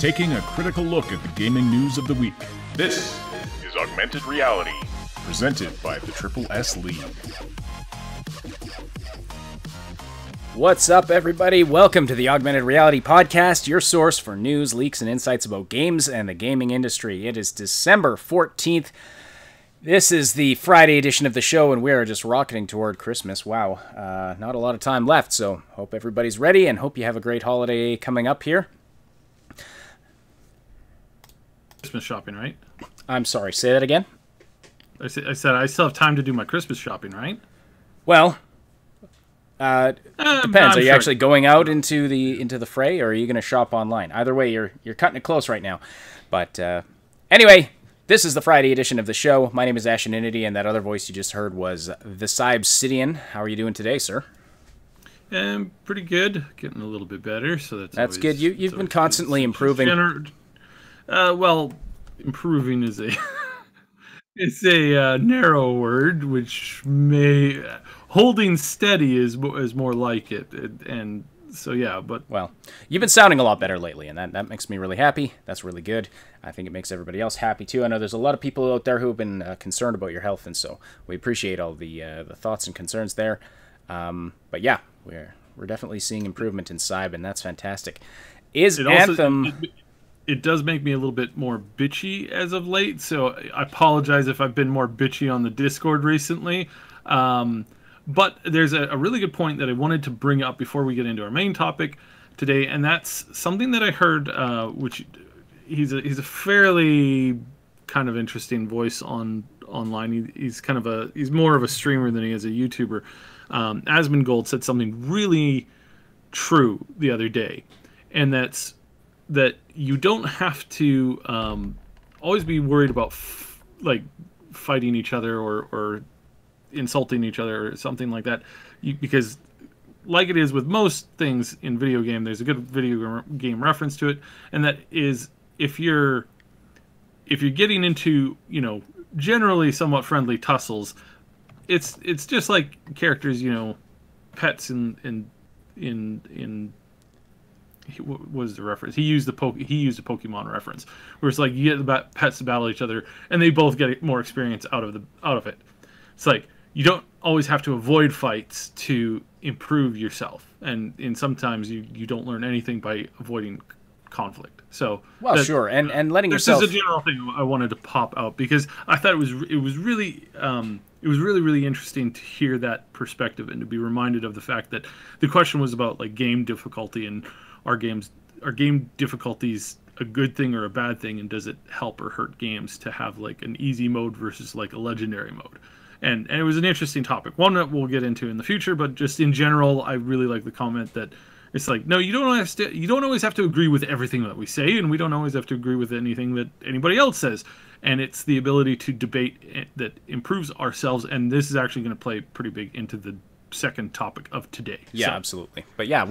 taking a critical look at the gaming news of the week. This is Augmented Reality, presented by the Triple S League. What's up, everybody? Welcome to the Augmented Reality Podcast, your source for news, leaks, and insights about games and the gaming industry. It is December 14th. This is the Friday edition of the show, and we are just rocketing toward Christmas. Wow, not a lot of time left, so hope everybody's ready, and hope you have a great holiday coming up here. Christmas shopping, right? I'm sorry, say that again? I said I still have time to do my Christmas shopping, right? Well, depends. Are you actually going out into the fray, or are you going to shop online? Either way, you're cutting it close right now. But anyway, this is the Friday edition of the show. My name is Asheninity, and that other voice you just heard was the Cybsidian. How are you doing today, sir? Pretty good. Getting a little bit better, so that's always good. You've been constantly improving. Well, improving is a it's a narrow word, which may holding steady is more like it, and so yeah. But well, you've been sounding a lot better lately, and that makes me really happy. That's really good. I think it makes everybody else happy too. I know there's a lot of people out there who have been concerned about your health, and so we appreciate all the thoughts and concerns there. But yeah, we're definitely seeing improvement in Cyb, and that's fantastic. Anthem? It does make me a little bit more bitchy as of late, so I apologize if I've been more bitchy on the Discord recently. But there's a really good point that I wanted to bring up before we get into our main topic today, and that's something that I heard, which he's a fairly kind of interesting voice online. He's more of a streamer than he is a YouTuber. Asmongold said something really true the other day, and that's that you don't have to always be worried about fighting each other or insulting each other or something like that, because like it is with most things in video game, there's a good video game reference to it, and that is if you're getting into, generally somewhat friendly tussles, it's just like characters, pets in what was the reference? He used a Pokemon reference, where it's like you get pets to battle each other, and they both get more experience out of it. It's like you don't always have to avoid fights to improve yourself, and sometimes you don't learn anything by avoiding conflict. So sure, and letting yourself. This is a general thing I wanted to pop out because I thought it was really really interesting to hear that perspective and to be reminded of the fact that the question was about like game difficulty, and are game difficulties a good thing or a bad thing, and does it help or hurt games to have like an easy mode versus like a legendary mode? And it was an interesting topic, one that we'll get into in the future, but just in general, I really like the comment that it's like, no, you don't always have to agree with everything that we say, and we don't always have to agree with anything that anybody else says. And it's the ability to debate that improves ourselves, and this is actually going to play pretty big into the second topic of today. Yeah, so. Absolutely. But yeah,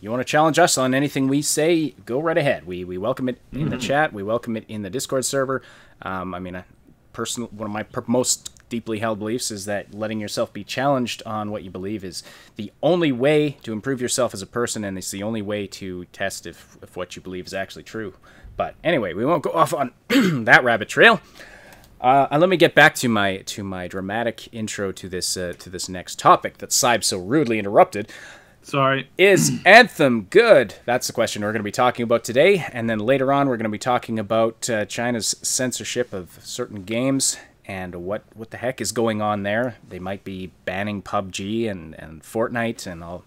you want to challenge us on anything we say, go right ahead. We welcome it in the chat. We welcome it in the Discord server. One of my most deeply held beliefs is that letting yourself be challenged on what you believe is the only way to improve yourself as a person, and it's the only way to test if what you believe is actually true. But anyway, we won't go off on that rabbit trail. And let me get back to my dramatic intro to this next topic that Cyb so rudely interrupted. Sorry. Is Anthem good? That's the question we're going to be talking about today. And then later on, we're going to be talking about China's censorship of certain games and what the heck is going on there. They might be banning PUBG and Fortnite and all,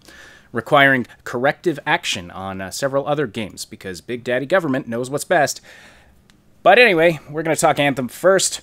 requiring corrective action on several other games because Big Daddy Government knows what's best. But anyway, we're going to talk Anthem first.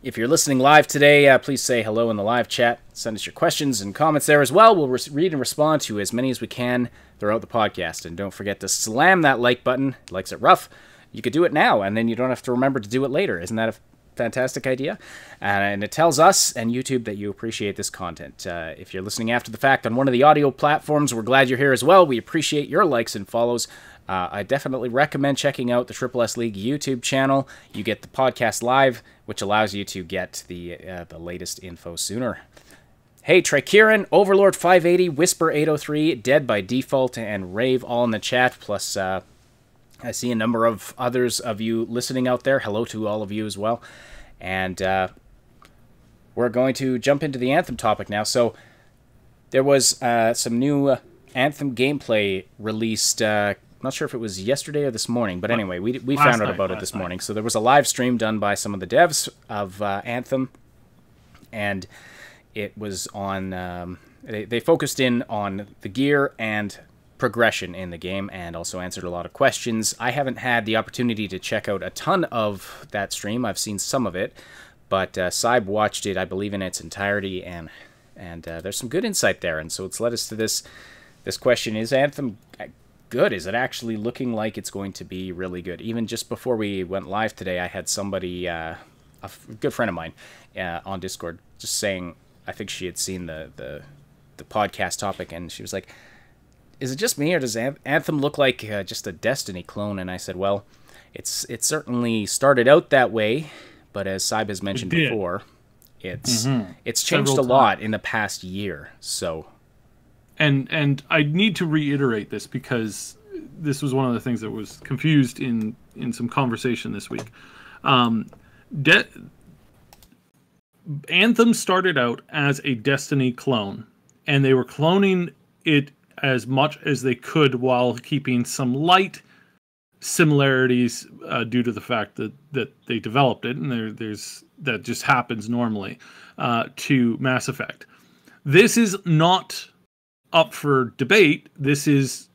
If you're listening live today, please say hello in the live chat. Send us your questions and comments there as well. We'll read and respond to as many as we can throughout the podcast. And don't forget to slam that like button. Likes it rough. You could do it now, and then you don't have to remember to do it later. Isn't that a fantastic idea? And it tells us and YouTube that you appreciate this content. If you're listening after the fact on one of the audio platforms, we're glad you're here as well. We appreciate your likes and follows. I definitely recommend checking out the Triple S League YouTube channel. You get the podcast live, which allows you to get the latest info sooner. Hey, Trikiran, Overlord 580, Whisper 803, Dead by Default, and Rave all in the chat, plus I see a number of others of you listening out there. Hello to all of you as well. And we're going to jump into the Anthem topic now. So there was some new Anthem gameplay released. I'm not sure if it was yesterday or this morning, but anyway, we found out about it this morning. So there was a live stream done by some of the devs of Anthem, and it was on. They focused in on the gear and progression in the game, and also answered a lot of questions. I haven't had the opportunity to check out a ton of that stream. I've seen some of it, but Saib watched it, I believe, in its entirety, and there's some good insight there. And so it's led us to this question: is Anthem good? Is it actually looking like it's going to be really good? Even just before we went live today, I had somebody, a good friend of mine, on Discord, just saying, I think she had seen the podcast topic, and she was like, is it just me, or does Anthem look like just a Destiny clone? And I said, well, it certainly started out that way, but as Saib has mentioned before, it's changed a lot in the past year. So, and I need to reiterate this because this was one of the things that was confused in some conversation this week. Anthem started out as a Destiny clone, and they were cloning it as much as they could while keeping some light similarities due to the fact that they developed it, and there's that just happens normally, to Mass Effect. This is not up for debate. This is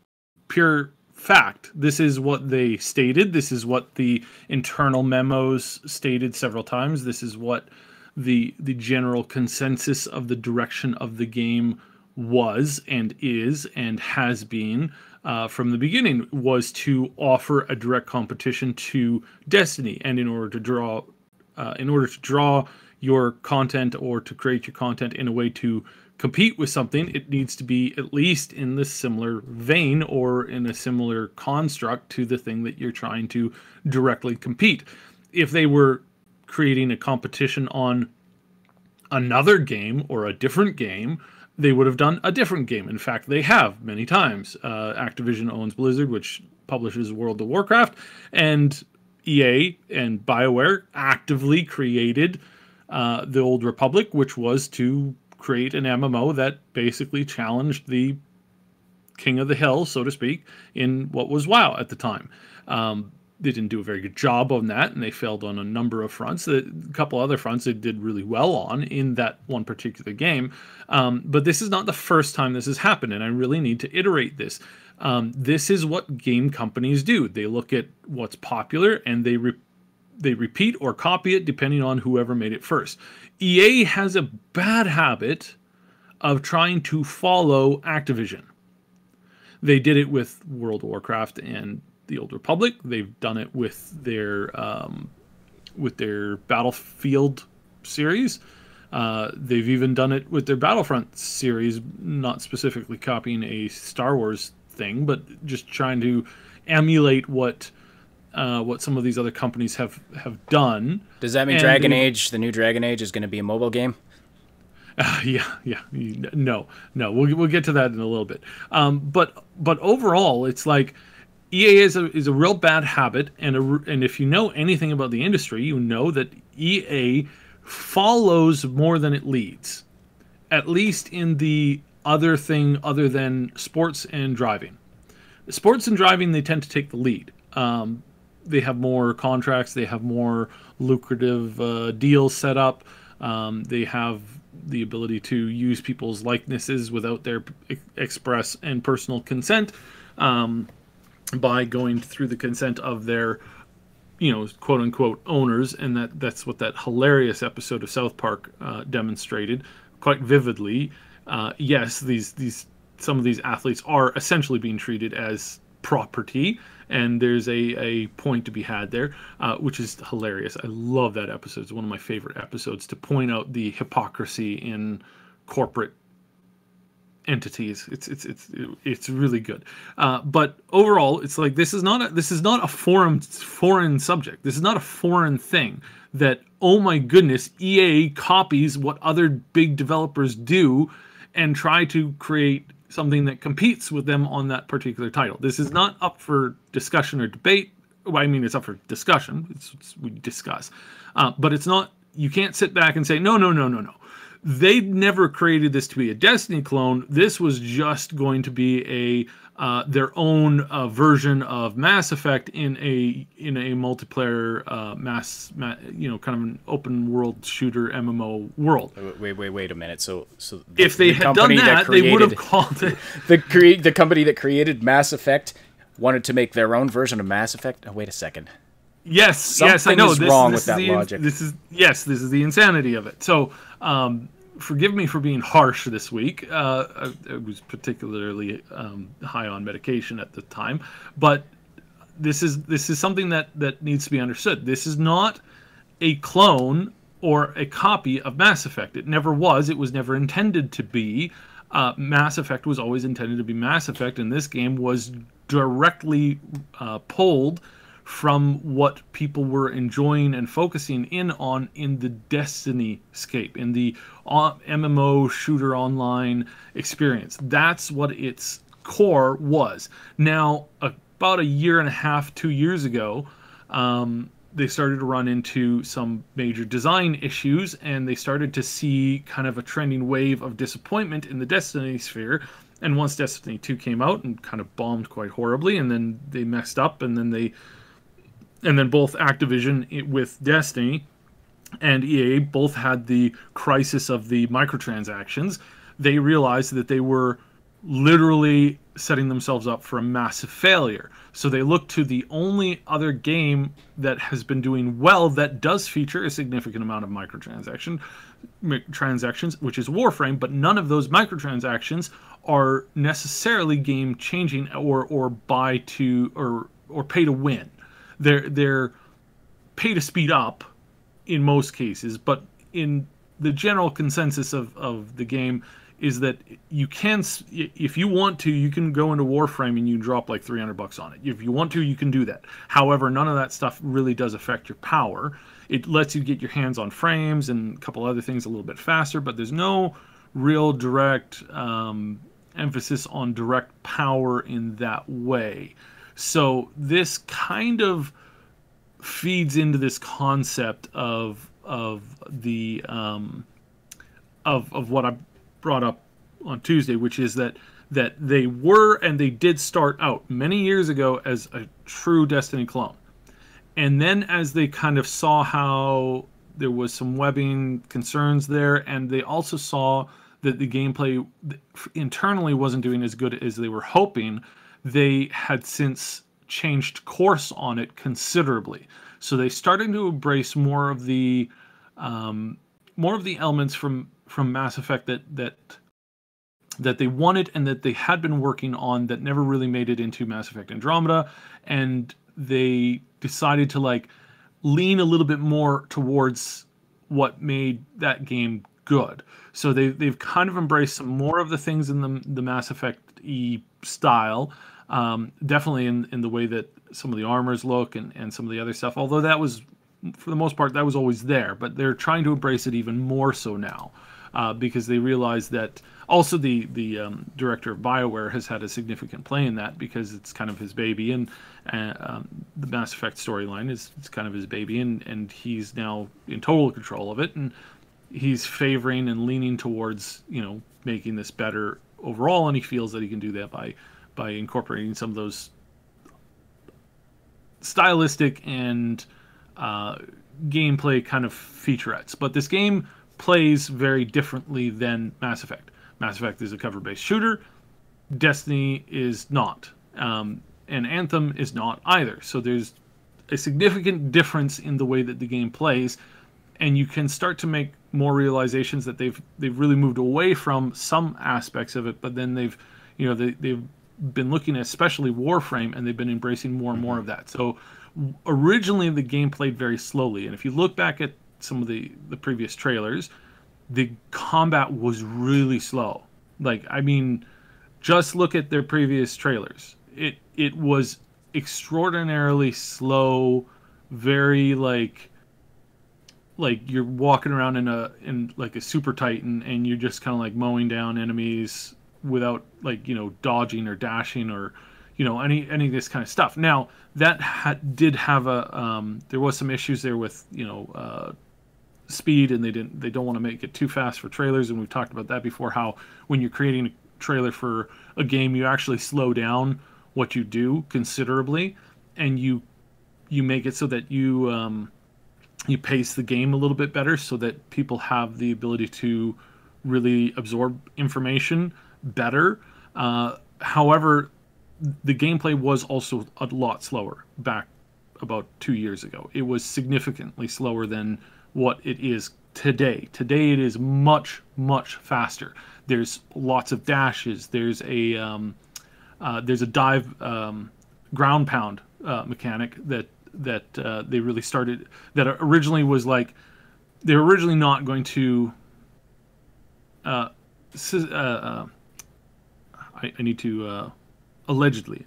pure fact. This is what they stated. This is what the internal memos stated several times. This is what the general consensus of the direction of the game was and is and has been from the beginning, was to offer a direct competition to Destiny. And in order to draw your content, or to create your content in a way to compete with something, it needs to be at least in the similar vein or in a similar construct to the thing that you're trying to directly compete. If they were creating a competition on another game or a different game, they would have done a different game. In fact, they have many times. Activision owns Blizzard, which publishes World of Warcraft, and EA and Bioware actively created the Old Republic, which was to create an MMO that basically challenged the king of the hill, so to speak, in what was WoW at the time. They didn't do a very good job on that, and they failed on a number of fronts. A couple other fronts they did really well on in that one particular game. But this is not the first time this has happened, and I really need to iterate this. This is what game companies do. They look at what's popular, and they repeat or copy it depending on whoever made it first. EA has a bad habit of trying to follow Activision. They did it with World of Warcraft and the Old Republic. They've done it with their Battlefield series. They've even done it with their Battlefront series, not specifically copying a Star Wars thing, but just trying to emulate what some of these other companies have done. Does that mean Dragon Age, the new Dragon Age, is going to be a mobile game? Yeah. No. We'll get to that in a little bit. But overall, it's like EA is a real bad habit, and if you know anything about the industry, you know that EA follows more than it leads, at least in the other thing other than sports and driving. Sports and driving, they tend to take the lead. They have more contracts, they have more lucrative deals set up, they have the ability to use people's likenesses without their express and personal consent, by going through the consent of their, quote unquote owners. And that's what that hilarious episode of South Park demonstrated quite vividly. Yes, some of these athletes are essentially being treated as property, and there's a point to be had there, which is hilarious. I love that episode. It's one of my favorite episodes to point out the hypocrisy in corporate entities. It's really good. But overall, it's like this is not a foreign subject. This is not a foreign thing that, oh my goodness, EA copies what other big developers do and try to create something that competes with them on that particular title. This is not up for discussion or debate. Well, I mean, it's up for discussion. We discuss, but it's not. You can't sit back and say no, no, no, no, no. They never created this to be a Destiny clone. This was just going to be their own version of Mass Effect in a multiplayer kind of an open world shooter MMO world. Wait a minute. So if they had done that, they would have called it the company that created Mass Effect wanted to make their own version of Mass Effect. Oh, wait a second. Yes, I know. This is wrong with that logic. This is the insanity of it. So, forgive me for being harsh this week. I was particularly high on medication at the time, but this is something that needs to be understood. This is not a clone or a copy of Mass Effect. It never was. It was never intended to be. Mass Effect was always intended to be Mass Effect, and this game was directly pulled from what people were enjoying and focusing in on in the Destiny scape, in the MMO shooter online experience. That's what its core was. Now, about a year and a half, 2 years ago, they started to run into some major design issues, and they started to see kind of a trending wave of disappointment in the Destiny sphere. And once Destiny 2 came out and kind of bombed quite horribly, and then they messed up, and then both Activision with Destiny and EA both had the crisis of the microtransactions. They realized that they were literally setting themselves up for a massive failure. So they looked to the only other game that has been doing well that does feature a significant amount of microtransactions, which is Warframe, but none of those microtransactions are necessarily game changing or buy to or pay to win. They're pay to speed up in most cases, but in the general consensus of the game is that you can, if you want to, you can go into Warframe and you drop like $300 on it. If you want to, you can do that. However, none of that stuff really does affect your power. It lets you get your hands on frames and a couple other things a little bit faster, but there's no real direct emphasis on direct power in that way. So this kind of feeds into this concept of the of what I brought up on Tuesday, which is that they were and they did start out many years ago as a true Destiny clone. And then as they kind of saw how there was some webbing concerns there, and they also saw that the gameplay internally wasn't doing as good as they were hoping, they had since changed course on it considerably. So they started to embrace more of the elements from Mass Effect that they wanted and that they had been working on that never really made it into Mass Effect Andromeda, and they decided to like lean a little bit more towards what made that game good. So they've kind of embraced some more of the things in the Mass Effect-y style, definitely in the way that some of the armors look and some of the other stuff, although that was, for the most part, that was always there, but they're trying to embrace it even more so now, because they realize that also the director of Bioware has had a significant play in that, because it's kind of his baby, and the Mass Effect storyline is kind of his baby, and he's now in total control of it, and he's favoring and leaning towards, making this better overall, and he feels that he can do that by incorporating some of those stylistic and gameplay kind of featurettes. But this game plays very differently than Mass Effect. Mass Effect is a cover-based shooter. Destiny is not. And Anthem is not either. So there's a significant difference in the way that the game plays, and you can start to make more realizations that they've really moved away from some aspects of it, but then they've been looking at especially Warframe, and they've been embracing more and more of that. So originally the game played very slowly, and if you look back at some of the previous trailers, the combat was really slow. Like, I mean, just look at their previous trailers. It was extraordinarily slow, very like you're walking around in like a super titan, and you're just kind of like mowing down enemies without like, you know, dodging or dashing or, you know, any of this kind of stuff. Now that did have a there was some issues there with, you know, speed, and they don't want to make it too fast for trailers, and we've talked about that before, how when you're creating a trailer for a game, you actually slow down what you do considerably, and you make it so that you pace the game a little bit better so that people have the ability to really absorb information better. However, the gameplay was also a lot slower back about 2 years ago. It was significantly slower than what it is today. Today it is much, much faster. There's lots of dashes. There's a dive ground pound mechanic that they really started, that originally was like, they were originally not going to I need to allegedly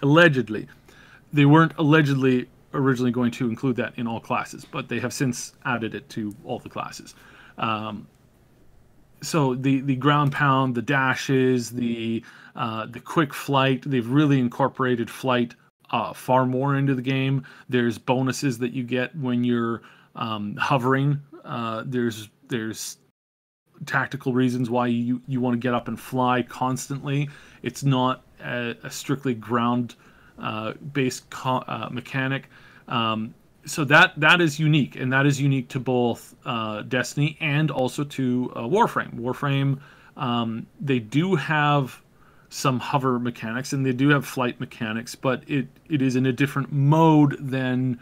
they weren't allegedly originally going to include that in all classes, but they have since added it to all the classes. So the ground pound, the dashes, the quick flight, they've really incorporated flight far more into the game. There's bonuses that you get when you're hovering. There's tactical reasons why you want to get up and fly constantly. It's not a strictly ground based mechanic. So that is unique, and that is unique to both Destiny and also to Warframe. Warframe, they do have some hover mechanics and they do have flight mechanics, but it is in a different mode than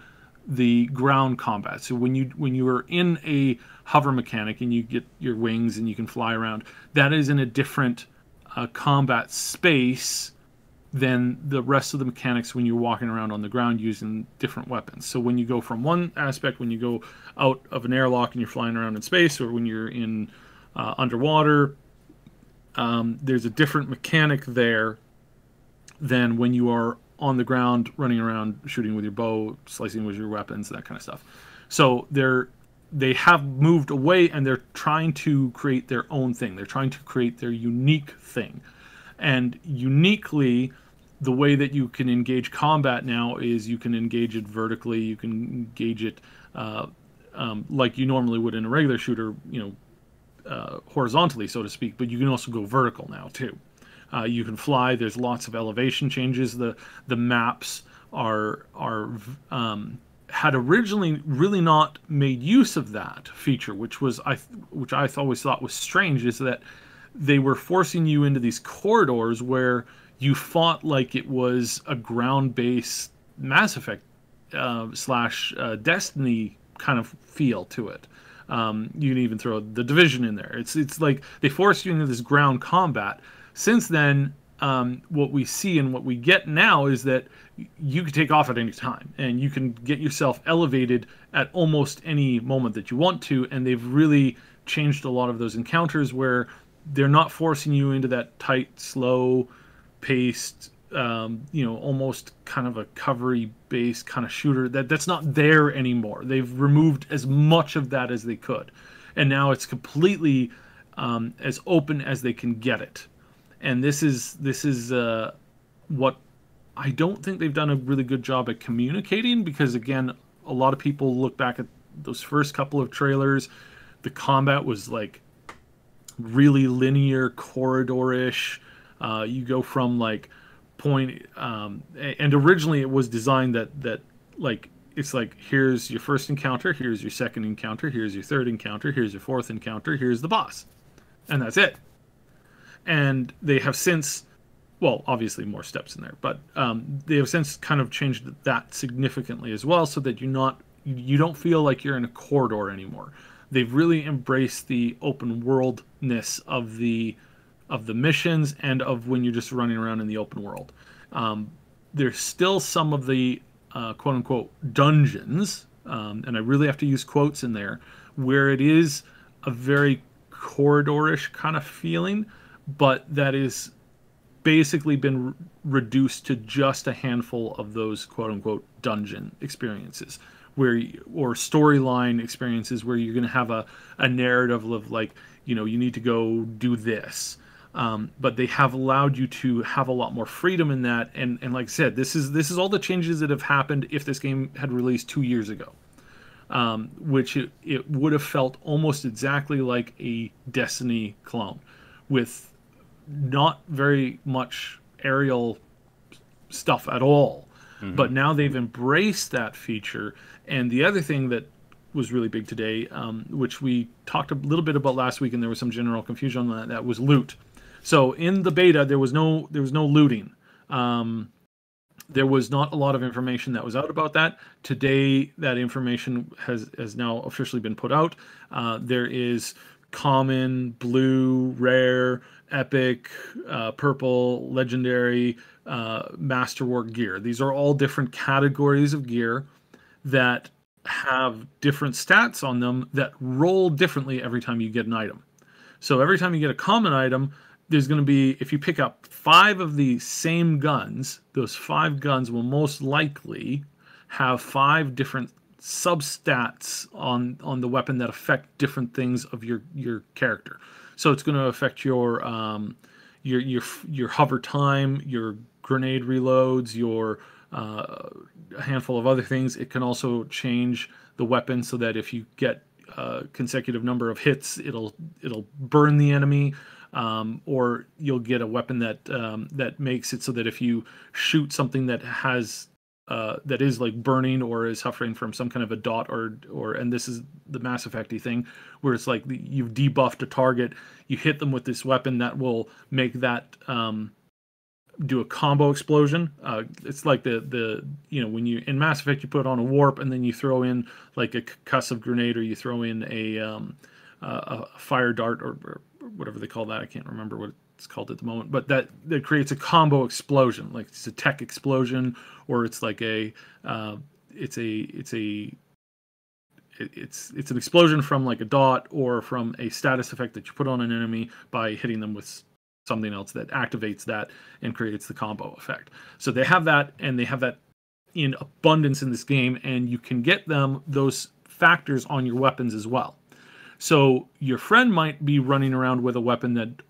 the ground combat. So when you are in a hover mechanic and you get your wings and you can fly around, that is in a different combat space than the rest of the mechanics when you're walking around on the ground using different weapons. So when you go from one aspect, when you go out of an airlock and you're flying around in space, or when you're in underwater, there's a different mechanic there than when you are on the ground running around shooting with your bow, slicing with your weapons, that kind of stuff. So they have moved away, and they're trying to create their own thing. They're trying to create their unique thing. And uniquely, the way that you can engage combat now is you can engage it vertically. You can engage it like you normally would in a regular shooter, horizontally, so to speak. But you can also go vertical now too. You can fly. There's lots of elevation changes. The maps are had originally really not made use of that feature, which I always thought was strange, is that they were forcing you into these corridors where you fought like it was a ground-based Mass Effect / Destiny kind of feel to it. You can even throw the Division in there. It's like they forced you into this ground combat. Since then, what we see and what we get now is that you can take off at any time, and you can get yourself elevated at almost any moment that you want to, and they've really changed a lot of those encounters where they're not forcing you into that tight, slow-paced, almost kind of a covery-based kind of shooter. That's not there anymore. They've removed as much of that as they could, and now it's completely as open as they can get it. And this is what I don't think they've done a really good job at communicating, because again, a lot of people look back at those first couple of trailers. The combat was like really linear, corridor-ish. You go from like point, and originally it was designed that like it's like, here's your first encounter, here's your second encounter, here's your third encounter, here's your fourth encounter, here's the boss, and that's it. And they have since, well, obviously more steps in there, but they have since kind of changed that significantly as well, so that you don't feel like you're in a corridor anymore. They've really embraced the open worldness of the missions and of when you're just running around in the open world. There's still some of the quote unquote dungeons, and I really have to use quotes in there, where it is a very corridor-ish kind of feeling, but that is basically been reduced to just a handful of those quote unquote dungeon experiences, or storyline experiences where you're going to have a narrative of like, you need to go do this. but they have allowed you to have a lot more freedom in that. And like I said, this is all the changes that have happened if this game had released 2 years ago, which it would have felt almost exactly like a Destiny clone, with not very much aerial stuff at all. But now they've embraced that feature. And the other thing that was really big today, which we talked a little bit about last week, and there was some general confusion on that was loot. So in the beta, there was no looting. There was not a lot of information that was out about that. Today, that information has now officially been put out. There is common, blue, rare, epic, purple, legendary, masterwork gear. These are all different categories of gear that have different stats on them that roll differently every time you get an item. So every time you get a common item, there's going to be, if you pick up 5 of the same guns, those 5 guns will most likely have 5 different substats on the weapon that affect different things of your character. So it's going to affect your hover time, your grenade reloads, your a handful of other things. It can also change the weapon so that if you get a consecutive number of hits, it'll burn the enemy, or you'll get a weapon that makes it so that if you shoot something that has that is like burning or is suffering from some kind of a dot or and this is the Mass Effect-y thing where it's like you've debuffed a target, you hit them with this weapon that will make that do a combo explosion. It's like the when you in Mass Effect you put on a warp and then you throw in like a concussive grenade or you throw in a fire dart or whatever they call that. I can't remember what it's called at the moment, but that creates a combo explosion, like it's a tech explosion, or it's like it's an explosion from like a dot or from a status effect that you put on an enemy by hitting them with something else that activates that and creates the combo effect. So they have that, and they have that in abundance in this game, and you can get those factors on your weapons as well. So your friend might be running around with a weapon that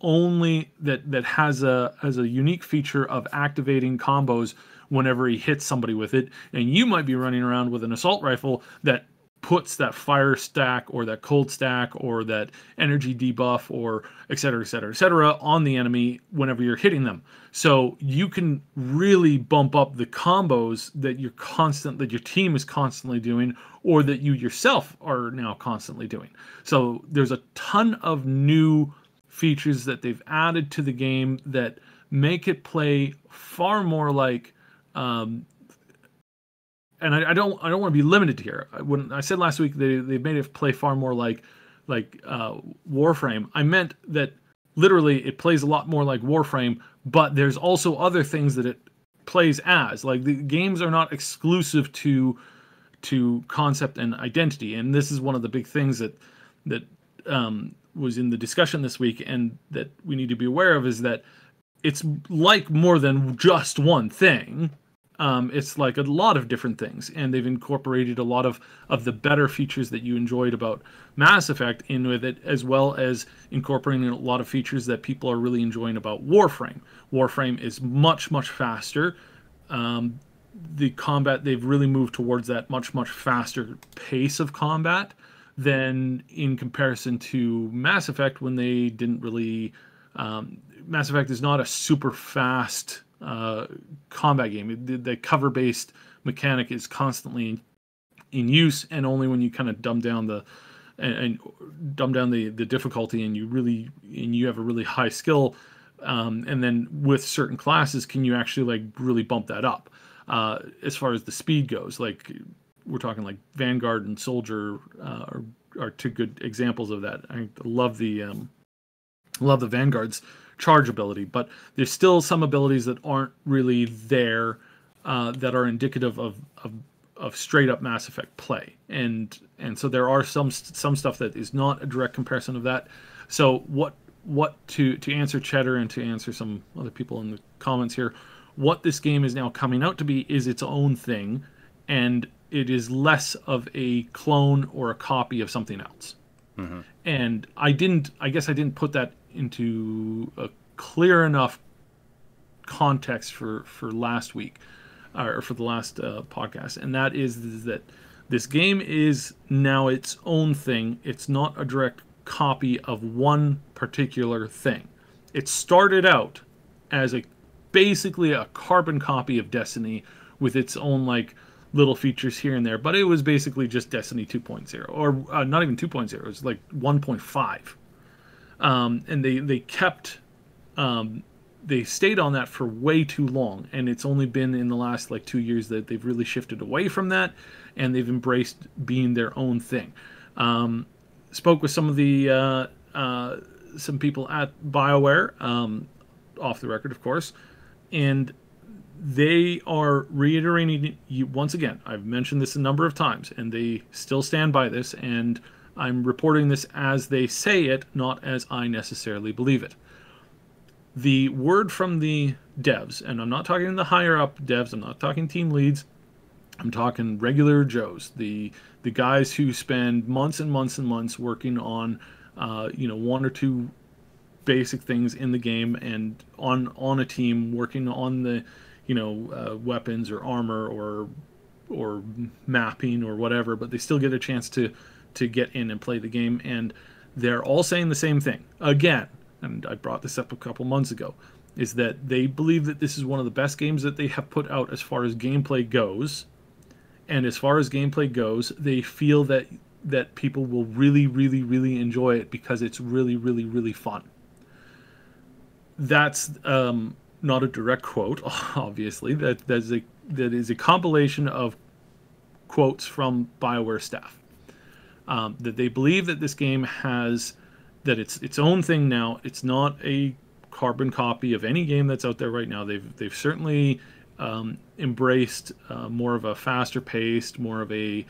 has a unique feature of activating combos whenever he hits somebody with it, and you might be running around with an assault rifle that puts that fire stack or that cold stack or that energy debuff or et cetera, on the enemy whenever you're hitting them. So you can really bump up the combos that your team is constantly doing, or that you yourself are now constantly doing. So there's a ton of new features that they've added to the game that make it play far more like and I don't want to be limited here. When I said last week they made it play far more like Warframe, I meant that literally it plays a lot more like Warframe, but there's also other things that it plays as. Like the games are not exclusive to concept and identity, and this is one of the big things that was in the discussion this week, and that we need to be aware of, is that it's like more than just one thing. It's like a lot of different things, and they've incorporated a lot of the better features that you enjoyed about Mass Effect in with it, as well as incorporating a lot of features that people are really enjoying about Warframe. Warframe is much, much faster. The combat, they've really moved towards that much, much faster pace of combat than in comparison to Mass Effect, when they didn't really... Mass Effect is not a super fast combat game. The cover-based mechanic is constantly in use, and only when you kind of dumb down the difficulty and you have a really high skill, and then with certain classes can you actually like really bump that up. As far as the speed goes, like we're talking like Vanguard and Soldier are two good examples of that. I love the Vanguard's charge ability, but there's still some abilities that aren't really there, that are indicative of straight up Mass Effect play, and so there are some stuff that is not a direct comparison of that. So what to answer Cheddar and to answer some other people in the comments here, what this game is now coming out to be is its own thing, and it is less of a clone or a copy of something else. Mm-hmm. And I guess I didn't put that into a clear enough context for last week, or for the last podcast, and that is that this game is now its own thing. It's not a direct copy of one particular thing. It started out as basically a carbon copy of Destiny with its own like little features here and there, but it was basically just Destiny 2.0, or not even 2.0. It was like 1.5, and they kept. They stayed on that for way too long, and it's only been in the last like 2 years that they've really shifted away from that, and they've embraced being their own thing. Spoke with some of the some people at Bioware, off the record, of course, and they are reiterating once again. I've mentioned this a number of times, and they still stand by this, and I'm reporting this as they say it, not as I necessarily believe it. The word from the devs, and I'm not talking the higher up devs, I'm not talking team leads, I'm talking regular Joes, the guys who spend months and months and months working on one or two basic things in the game, and on a team working on the weapons or armor or mapping or whatever, but they still get a chance to get in and play the game, and they're all saying the same thing again. And I brought this up a couple months ago, is that they believe that this is one of the best games that they have put out as far as gameplay goes. And as far as gameplay goes, they feel that people will really, really, really enjoy it because it's really, really, really fun. That's not a direct quote, obviously. That is a compilation of quotes from Bioware staff. That they believe that this game has... that it's its own thing now. It's not a carbon copy of any game that's out there right now. They've certainly embraced more of a faster paced, more of a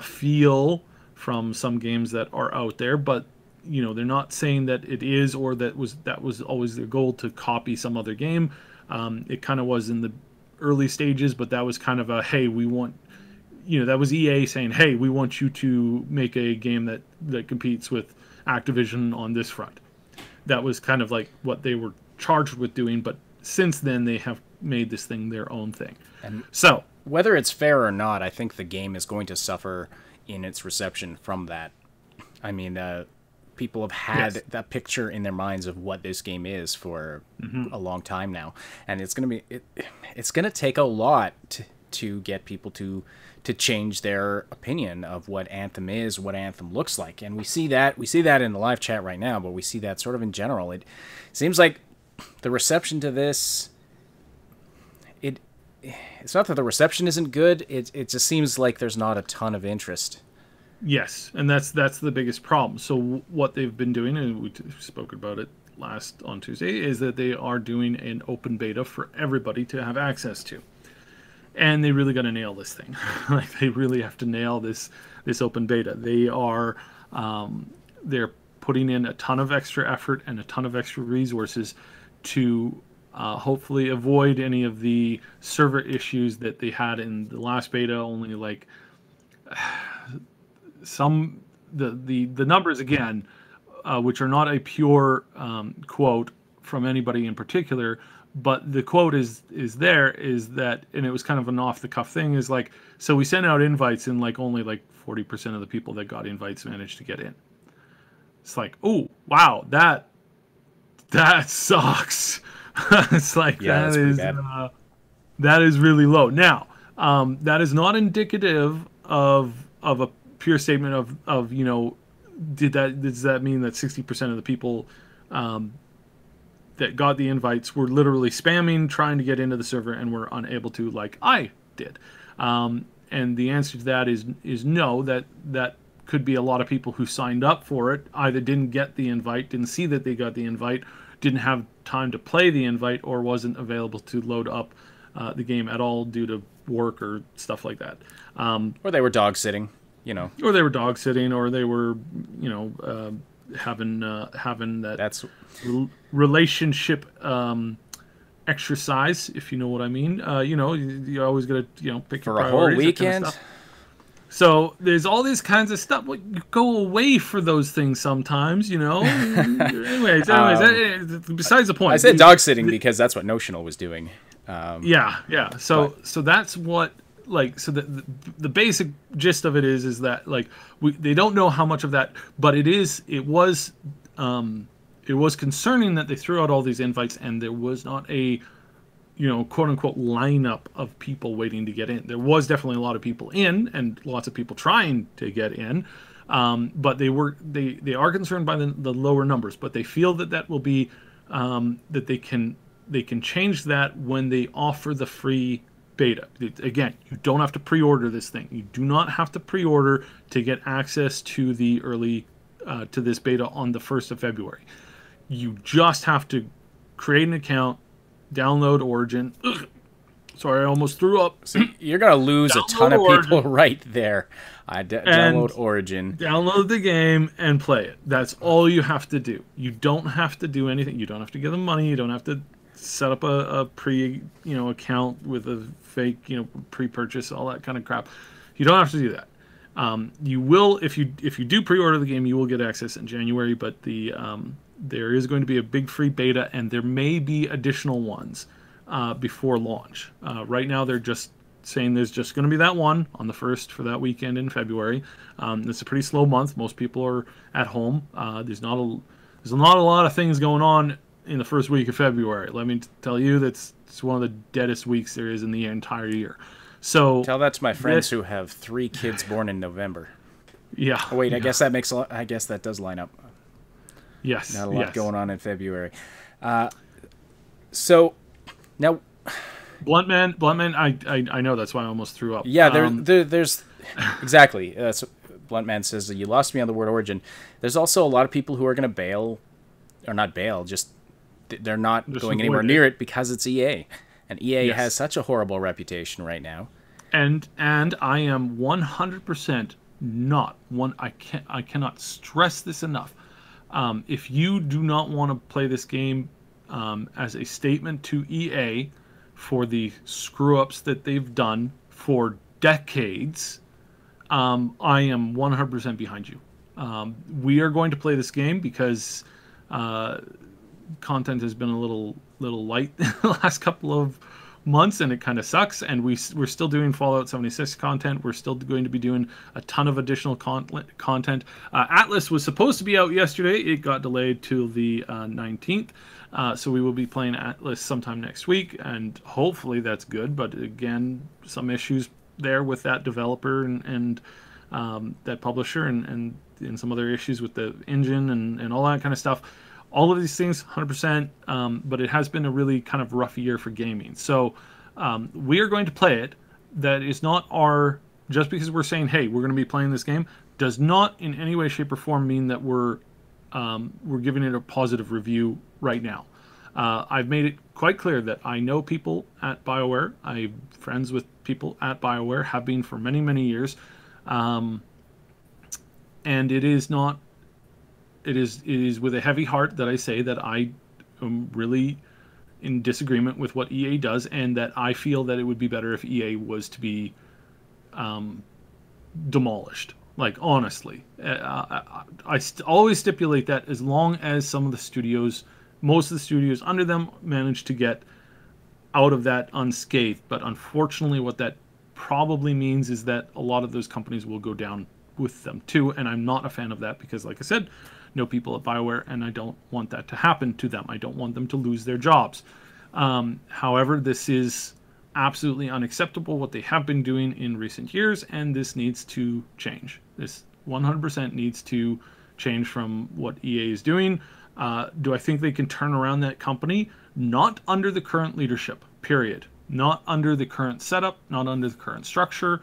feel from some games that are out there. But they're not saying that it is, or that was always their goal to copy some other game. It kind of was in the early stages, but that was kind of a hey, we want. That was EA saying, hey, we want you to make a game that competes with Activision on this front. That was kind of like what they were charged with doing, but since then they have made this thing their own thing. And so whether it's fair or not, I think the game is going to suffer in its reception from that. I mean, people have had that picture in their minds of what this game is for a long time now, and it's going to be it's going to take a lot to get people to change their opinion of what Anthem is, what Anthem looks like. And we see that in the live chat right now, but we see that sort of in general. It seems like the reception to this, it's not that the reception isn't good, it just seems like there's not a ton of interest. Yes, and that's the biggest problem. So what they've been doing, and we spoke about it last on Tuesday, is that they are doing an open beta for everybody to have access to. And they really got to nail this thing. Like, they really have to nail this open beta. They are they're putting in a ton of extra effort and a ton of extra resources to hopefully avoid any of the server issues that they had in the last beta. Only like the numbers again, which are not a pure quote from anybody in particular. But the quote is that, and it was kind of an off the cuff thing, is like, so we sent out invites and like only like 40% of the people that got invites managed to get in. It's like, oh wow, that sucks. It's like, yeah, that is really low. Now, that is not indicative of a pure statement of does that mean that 60% of the people that got the invites were literally spamming, trying to get into the server, and were unable to, like I did? And the answer to that is no. That could be a lot of people who signed up for it, either didn't get the invite, didn't see that they got the invite, didn't have time to play the invite, or wasn't available to load up the game at all due to work or stuff like that. Or they were dog sitting, Or they were dog sitting, or they were, having that relationship exercise, if you know what I mean. You always got to pick for your a whole priorities, weekend. That kind of stuff. So there's all these kinds of stuff. Well, you go away for those things sometimes, you know. anyways, besides the point. I said dog sitting because that's what Notional was doing. Yeah. So that's what, like, so the basic gist of it is that, like, they don't know how much of that, but it was concerning that they threw out all these invites and there was not a, you know, quote unquote lineup of people waiting to get in. There was definitely a lot of people in and lots of people trying to get in, but they are concerned by the lower numbers. But they feel that will be that they can change that when they offer the free beta. Again, you don't have to pre-order this thing. You do not have to pre-order to get access to the early to this beta on the 1st of February. You just have to create an account, download Origin. Ugh. Sorry, I almost threw up. So you're going to lose a ton of people right there. Download Origin. Download the game and play it. That's all you have to do. You don't have to do anything. You don't have to give them money. You don't have to set up a account with a fake, pre-purchase, all that kind of crap. You don't have to do that. You will, if you do pre-order the game, you will get access in January, but there is going to be a big free beta, and there may be additional ones before launch. Right now, they're just saying there's just going to be that one on the 1st for that weekend in February. It's a pretty slow month. Most people are at home. There's not a lot of things going on in the first week of February. Let me tell you, it's one of the deadest weeks there is in the entire year. So tell that to my friends who have 3 kids born in November. Yeah. Oh, wait, I guess that does line up. Yes. Not a lot going on in February. So now, Bluntman, I know, that's why I almost threw up. Yeah, there's exactly. That's what Bluntman says. You lost me on the word Origin. There's also a lot of people who are going to bail, or not bail, just they're not going anywhere near it because it's EA, and EA has such a horrible reputation right now. And I am 100% not one. I cannot stress this enough. If you do not want to play this game as a statement to EA for the screw-ups that they've done for decades, I am 100% behind you. We are going to play this game because content has been a little light the last couple of months, and it kind of sucks, and we're still doing Fallout 76 content. We're still going to be doing a ton of additional content. Atlas was supposed to be out yesterday. It got delayed till the 19th, so we will be playing Atlas sometime next week, and hopefully that's good. But again, some issues there with that developer and that publisher, and some other issues with the engine and all that kind of stuff. All of these things, 100%, but it has been a really kind of rough year for gaming. So we are going to play it. That is not just because we're saying, hey, we're going to be playing this game, does not in any way, shape, or form mean that we're giving it a positive review right now. I've made it quite clear that I know people at Bioware. I'm friends with people at Bioware, have been for many, many years. And it is not... It is with a heavy heart that I say that I am really in disagreement with what EA does, and that I feel that it would be better if EA was to be demolished. Like, honestly. I always stipulate that as long as some of the studios, most of the studios under them, manage to get out of that unscathed. But unfortunately, what that probably means is that a lot of those companies will go down with them too, and I'm not a fan of that because, like I said, know people at Bioware, and I don't want that to happen to them. I don't want them to lose their jobs. However, this is absolutely unacceptable what they have been doing in recent years, and this needs to change. This 100% needs to change from what EA is doing. Do I think they can turn around that company? Not under the current leadership, period. Not under the current setup, not under the current structure.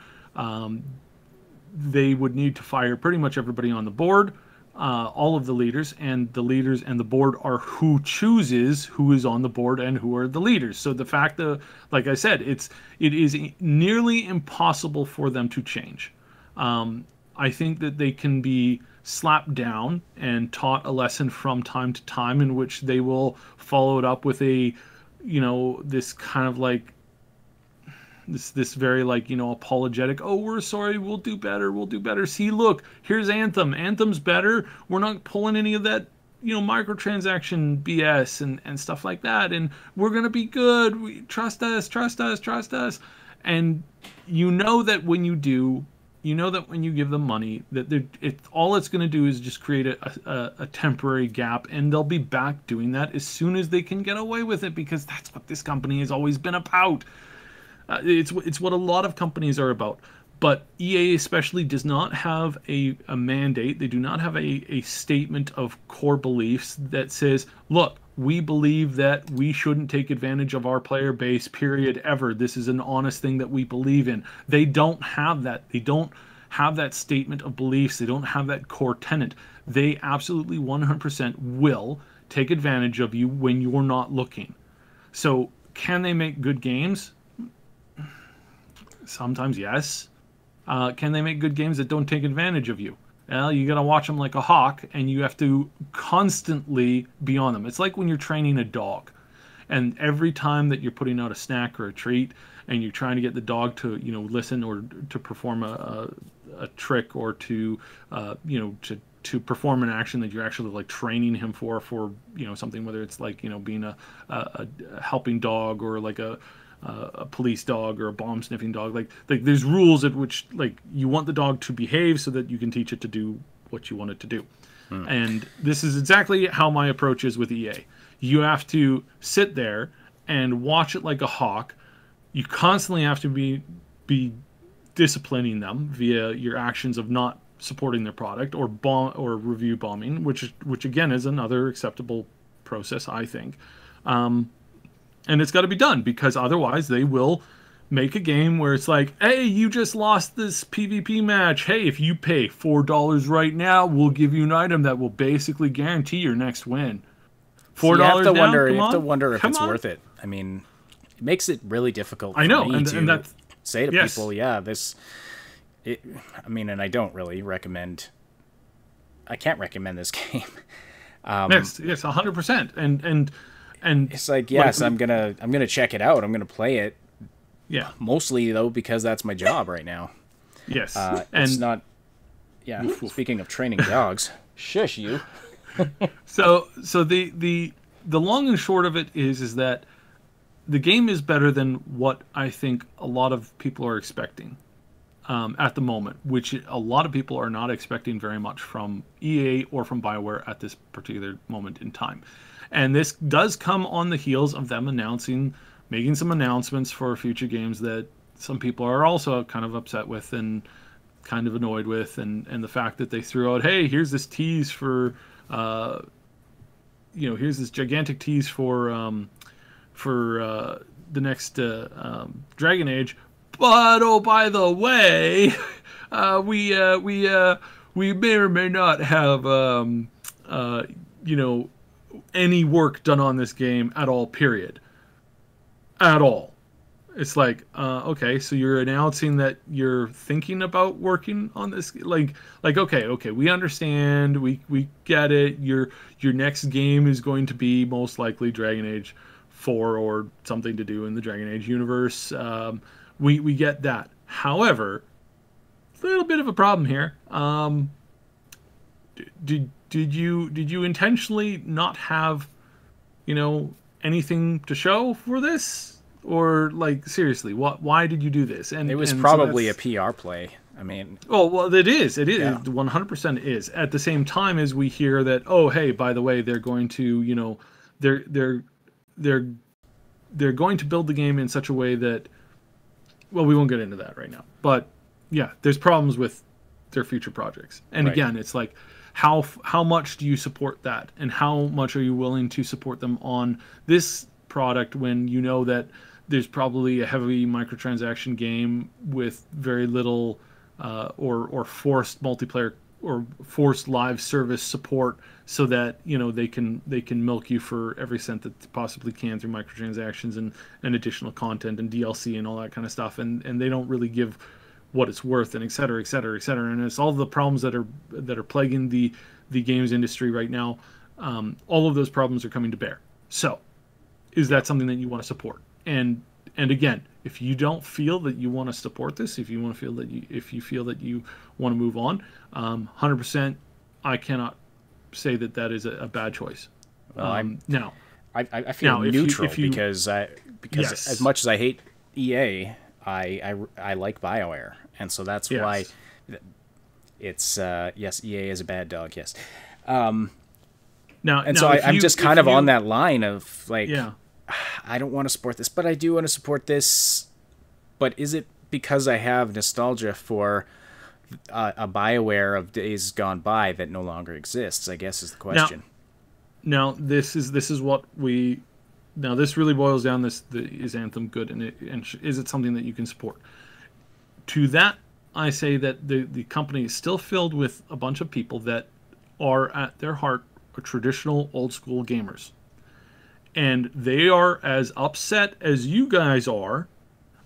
They would need to fire pretty much everybody on the board. All of the leaders and the board are who chooses who is on the board and who are the leaders. So the fact that, like I said, it is nearly impossible for them to change. I think that they can be slapped down and taught a lesson from time to time in which they will follow it up with this kind of like This very like, apologetic, oh, we're sorry, we'll do better, we'll do better. See, look, here's Anthem. Anthem's better. We're not pulling any of that, microtransaction BS and stuff like that, and we're gonna be good. Trust us, trust us, trust us. And that when you do, that when you give them money, that all it's going to do is just create a temporary gap, and they'll be back doing that as soon as they can get away with it, because that's what this company has always been about. It's what a lot of companies are about. But EA especially does not have a mandate. They do not have a statement of core beliefs that says, look, we believe that we shouldn't take advantage of our player base, period, ever. This is an honest thing that we believe in. They don't have that. They don't have that statement of beliefs. They don't have that core tenet. They absolutely 100% will take advantage of you when you're not looking. So can they make good games? Sometimes, yes. Can they make good games that don't take advantage of you? Well, you got to watch them like a hawk, and you have to constantly be on them. It's like when you're training a dog, and every time that you're putting out a snack or a treat, and you're trying to get the dog to, listen, or to perform a trick, or to, to perform an action that you're actually like training him for something, whether it's like, being a helping dog, or like a police dog, or a bomb sniffing dog. Like there's rules at which like you want the dog to behave so that you can teach it to do what you want it to do. And this is exactly how my approach is with EA. You have to sit there and watch it like a hawk. You constantly have to be disciplining them via your actions of not supporting their product, or review bombing, which again is another acceptable process, I think. And it's got to be done, because otherwise they will make a game where it's like, hey, you just lost this PvP match. Hey, if you pay $4 right now, we'll give you an item that will basically guarantee your next win. $4 down? You have to wonder if it's worth it. I mean, it makes it really difficult for me to say to people, and I don't really recommend... I can't recommend this game. Yes, 100%. And it's like, yes, I'm gonna check it out. I'm gonna play it. Yeah. Mostly though, because that's my job right now. Yes. It's not. Yeah. Speaking of training dogs, shush you. So the long and short of it is that the game is better than what I think a lot of people are expecting at the moment, which a lot of people are not expecting very much from EA or from Bioware at this particular moment in time. And this does come on the heels of them making some announcements for future games that some people are also kind of upset with and kind of annoyed with, and the fact that they threw out, hey, here's this tease for, here's this gigantic tease for the next Dragon Age, but oh, by the way, we may or may not have any work done on this game at all, period. At all. It's like, okay, so you're announcing that you're thinking about working on this, like okay, we understand, we get it. Your next game is going to be most likely Dragon Age 4 or something to do in the Dragon Age universe. We get that. However, a little bit of a problem here. Did you intentionally not have, anything to show for this? Or like, seriously, why did you do this? And it was probably a PR play. I mean, well, it is. It is. Yeah. 100% is. At the same time as we hear that, oh, hey, by the way, they're going to, they're going to build the game in such a way that, well, we won't get into that right now. But yeah, there's problems with their future projects. And right. Again, it's like, how much do you support that, and how much are you willing to support them on this product when you know that there's probably a heavy microtransaction game with very little or forced multiplayer or forced live service support, so that they can milk you for every cent that they possibly can through microtransactions and additional content and DLC and all that kind of stuff, and they don't really give what it's worth, and et cetera, et cetera, et cetera. And it's all the problems that are plaguing the games industry right now. All of those problems are coming to bear. So, is that something that you want to support? And again, If you don't feel that you want to support this, if you feel that you want to move on, 100%, I cannot say that that is a bad choice. Well, Now, I feel neutral because Yes. as much as I hate EA, I like Bioware, and so that's why it's yes, EA is a bad dog. Yes. I'm just kind of on that line of like, I don't want to support this, but I do want to support this. But is it because I have nostalgia for a Bioware of days gone by that no longer exists? I guess is the question. Now this really boils down. Is Anthem good, and is it something that you can support? To that, I say that the company is still filled with a bunch of people that are at their heart traditional old school gamers, and they are as upset as you guys are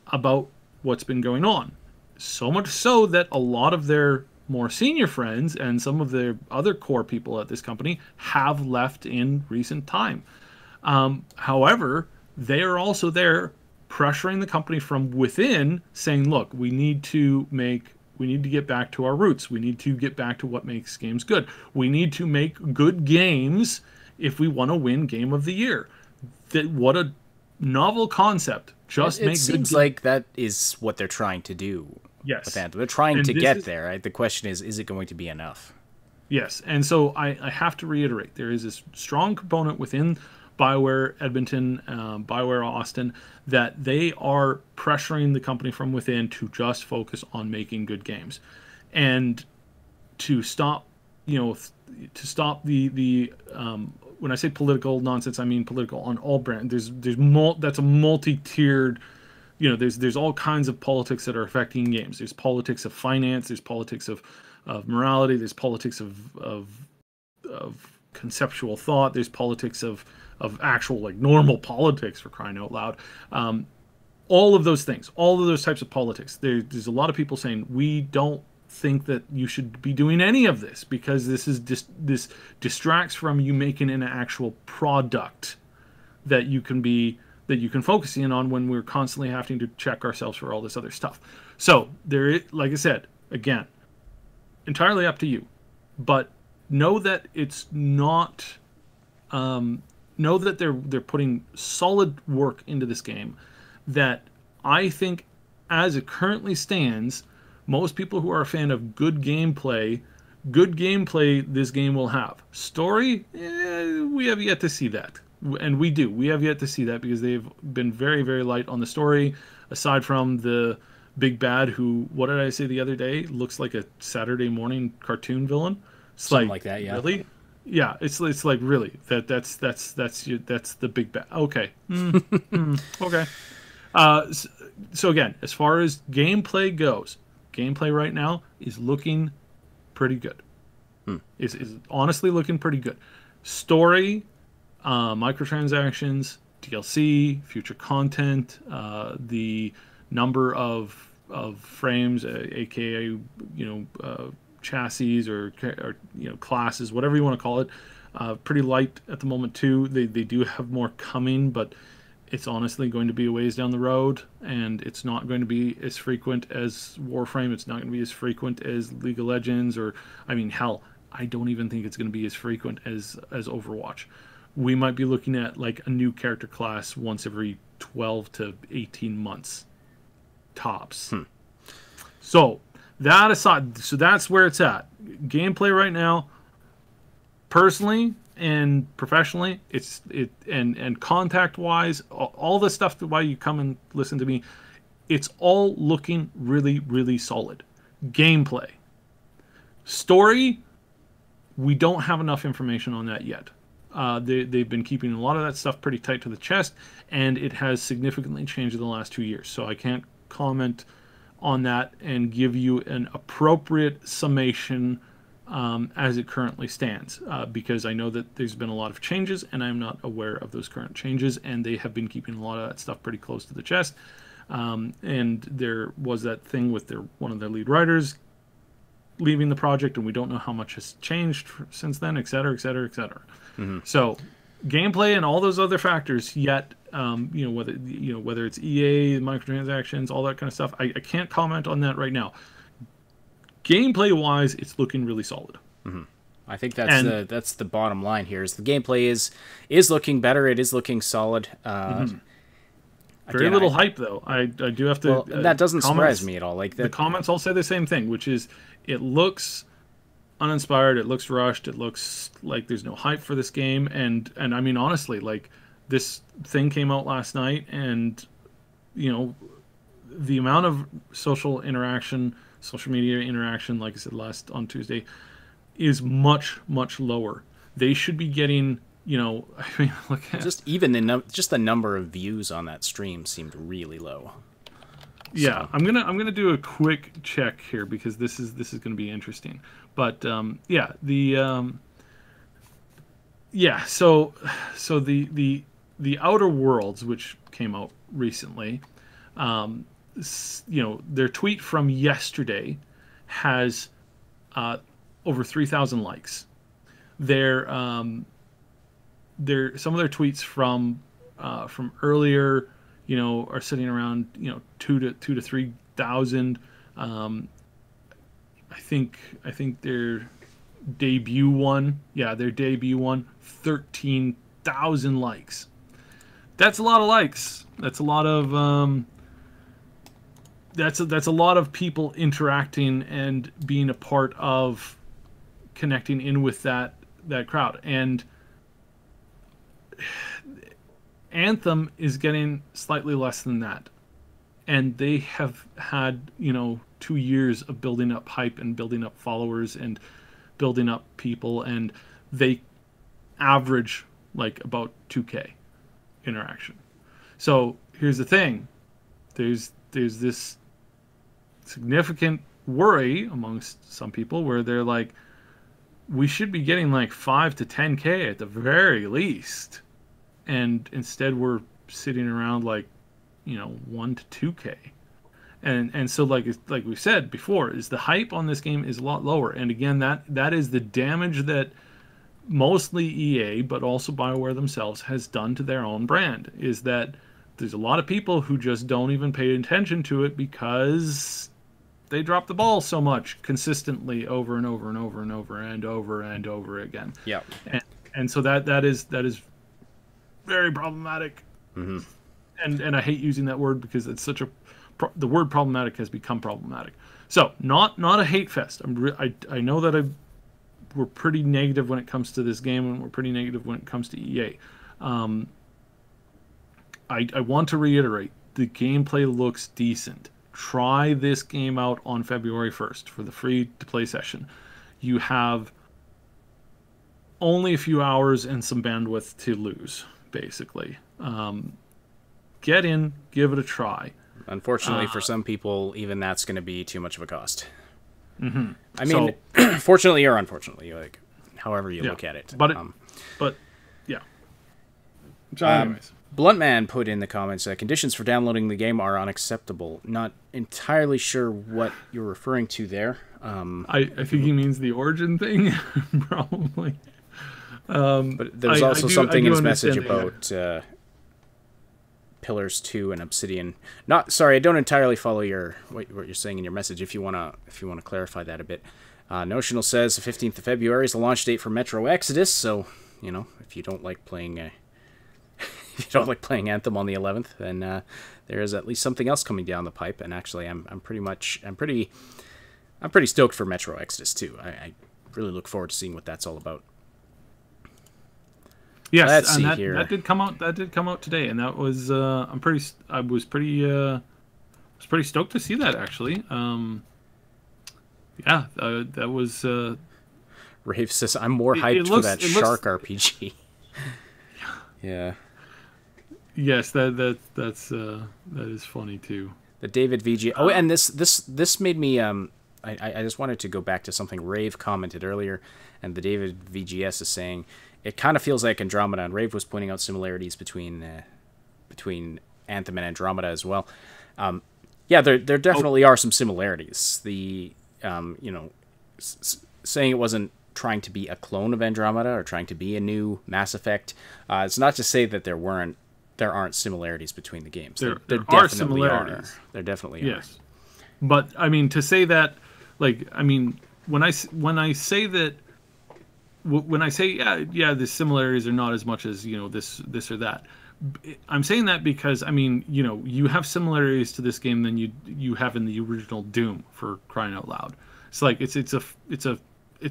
about what's been going on. So much so that a lot of their more senior friends and some of their other core people at this company have left in recent time. However, they are also there pressuring the company from within, saying, look, we need to get back to our roots. We need to get back to what makes games good. We need to make good games if we want to win Game of the Year. What a novel concept. It seems like that is what they're trying to do. Yes. With Anthem. They're trying to get there. Right? The question is it going to be enough? Yes. And so I have to reiterate, there is this strong component within Bioware Edmonton, Bioware Austin, that they are pressuring the company from within to just focus on making good games, and to stop, the when I say political nonsense, I mean political on all brands. That's a multi-tiered. There's all kinds of politics that are affecting games. There's politics of finance. There's politics of morality. There's politics of conceptual thought. There's politics of actual like normal politics, for crying out loud. All of those things, all of those types of politics. There's a lot of people saying we don't think that you should be doing any of this because this distracts from you making an actual product that you can focus in on when we're constantly having to check ourselves for all this other stuff. So like I said, again, entirely up to you, but know that it's not. Know that they're putting solid work into this game. That I think, as it currently stands, most people who are a fan of good gameplay this game will have. Story, we have yet to see that. And we have yet to see that because they've been very, very light on the story, aside from the big bad who, what did I say the other day, looks like a Saturday morning cartoon villain. Something like that, yeah. Really? Yeah, it's like that's the big bad. Okay. Okay. So again, as far as gameplay goes, gameplay right now is looking pretty good. Is honestly looking pretty good. Story, microtransactions, DLC, future content, the number of frames, aka chassis or classes, whatever you want to call it, pretty light at the moment too. They do have more coming, but it's honestly going to be a ways down the road, and it's not going to be as frequent as Warframe. It's not going to be as frequent as League of Legends, or hell, I don't even think it's going to be as frequent as Overwatch. We might be looking at like a new character class once every 12 to 18 months tops. So that aside, so that's where it's at. Gameplay right now, personally and professionally, and contact wise, all the stuff that why you come and listen to me, it's all looking really, really solid. Gameplay, story, we don't have enough information on that yet. They've been keeping a lot of that stuff pretty tight to the chest, and it has significantly changed in the last 2 years. So I can't comment on that and give you an appropriate summation as it currently stands, because I know that there's been a lot of changes, and I'm not aware of those current changes, and they have been keeping a lot of that stuff pretty close to the chest. And there was that thing with one of their lead writers leaving the project, and we don't know how much has changed since then, et cetera, et cetera, et cetera. So gameplay and all those other factors. Yet, whether it's EA, microtransactions, all that kind of stuff, I can't comment on that right now. Gameplay wise, it's looking really solid. Mm-hmm. I think that's the bottom line here. Is the gameplay is looking better. It is looking solid. Very little hype though. I do have to. Well, that doesn't surprise me at all. Like the comments all say the same thing, which is it looks uninspired. It looks rushed. It looks like there's no hype for this game. And I mean honestly, like this thing came out last night, and the amount of social media interaction, like I said on Tuesday, is much lower. They should be getting. I mean, look at just even the number of views on that stream seemed really low. Yeah, so. I'm gonna do a quick check here because this is gonna be interesting. But So the Outer Worlds, which came out recently, their tweet from yesterday has over 3,000 likes. Some of their tweets from earlier, are sitting around 2,000 to 3,000. I think their debut one, 13,000 likes. That's a lot of likes. That's a lot of that's a lot of people interacting and being a part of connecting in with that crowd. And Anthem is getting slightly less than that, and they have had 2 years of building up hype and building up followers and building up people, and they average like about 2K interaction. So here's the thing, there's this significant worry amongst some people where they're like, we should be getting like 5 to 10K at the very least. And instead we're sitting around like 1 to 2K, and so like we said before, is the hype on this game is a lot lower. And again, that is the damage that mostly EA but also Bioware themselves has done to their own brand, is that there's a lot of people who just don't even pay attention to it because they drop the ball so much consistently over and over and over and over and over and over again. Yeah. And so that is very problematic. Mm-hmm. And I hate using that word because it's such the word problematic has become problematic. So not a hate fest. I know that we're pretty negative when it comes to this game, and we're pretty negative when it comes to EA. I want to reiterate, the gameplay looks decent. Try this game out on February 1st for the free to play session. You have only a few hours and some bandwidth to lose, basically. Get in, give it a try. Unfortunately, for some people, even that's going to be too much of a cost. Mm-hmm. I mean, fortunately or unfortunately, like however you look at it. But yeah. So anyways. Bluntman put in the comments, conditions for downloading the game are unacceptable. Not entirely sure what you're referring to there. I think he means the Origin thing, probably. But there's also something in his message about Pillars 2 and Obsidian. I don't entirely follow what you're saying in your message. If you wanna clarify that a bit. Notional says the 15th of February is the launch date for Metro Exodus. So if you don't like playing Anthem on the 11th, then there is at least something else coming down the pipe. And actually, I'm pretty stoked for Metro Exodus too. I really look forward to seeing what that's all about. Yes, let's and see here. That did come out today, and that was I was pretty stoked to see that actually. That was. Rave says I'm more hyped for that shark RPG. Yeah. Yes, that is funny too. The David VG. Oh, and this made me I just wanted to go back to something Rave commented earlier, and the David VGS is saying it kind of feels like Andromeda, and Rave was pointing out similarities between Anthem and Andromeda as well. There definitely are some similarities. The saying it wasn't trying to be a clone of Andromeda or trying to be a new Mass Effect. It's not to say that there aren't similarities between the games. There definitely are similarities. There definitely are. Yes, but I mean, to say that, like, I mean, when I say that, when I say yeah, the similarities are not as much as, you know, this or that. I'm saying that because, I mean, you know, you have similarities to this game than you have in the original Doom, for crying out loud. It's like it's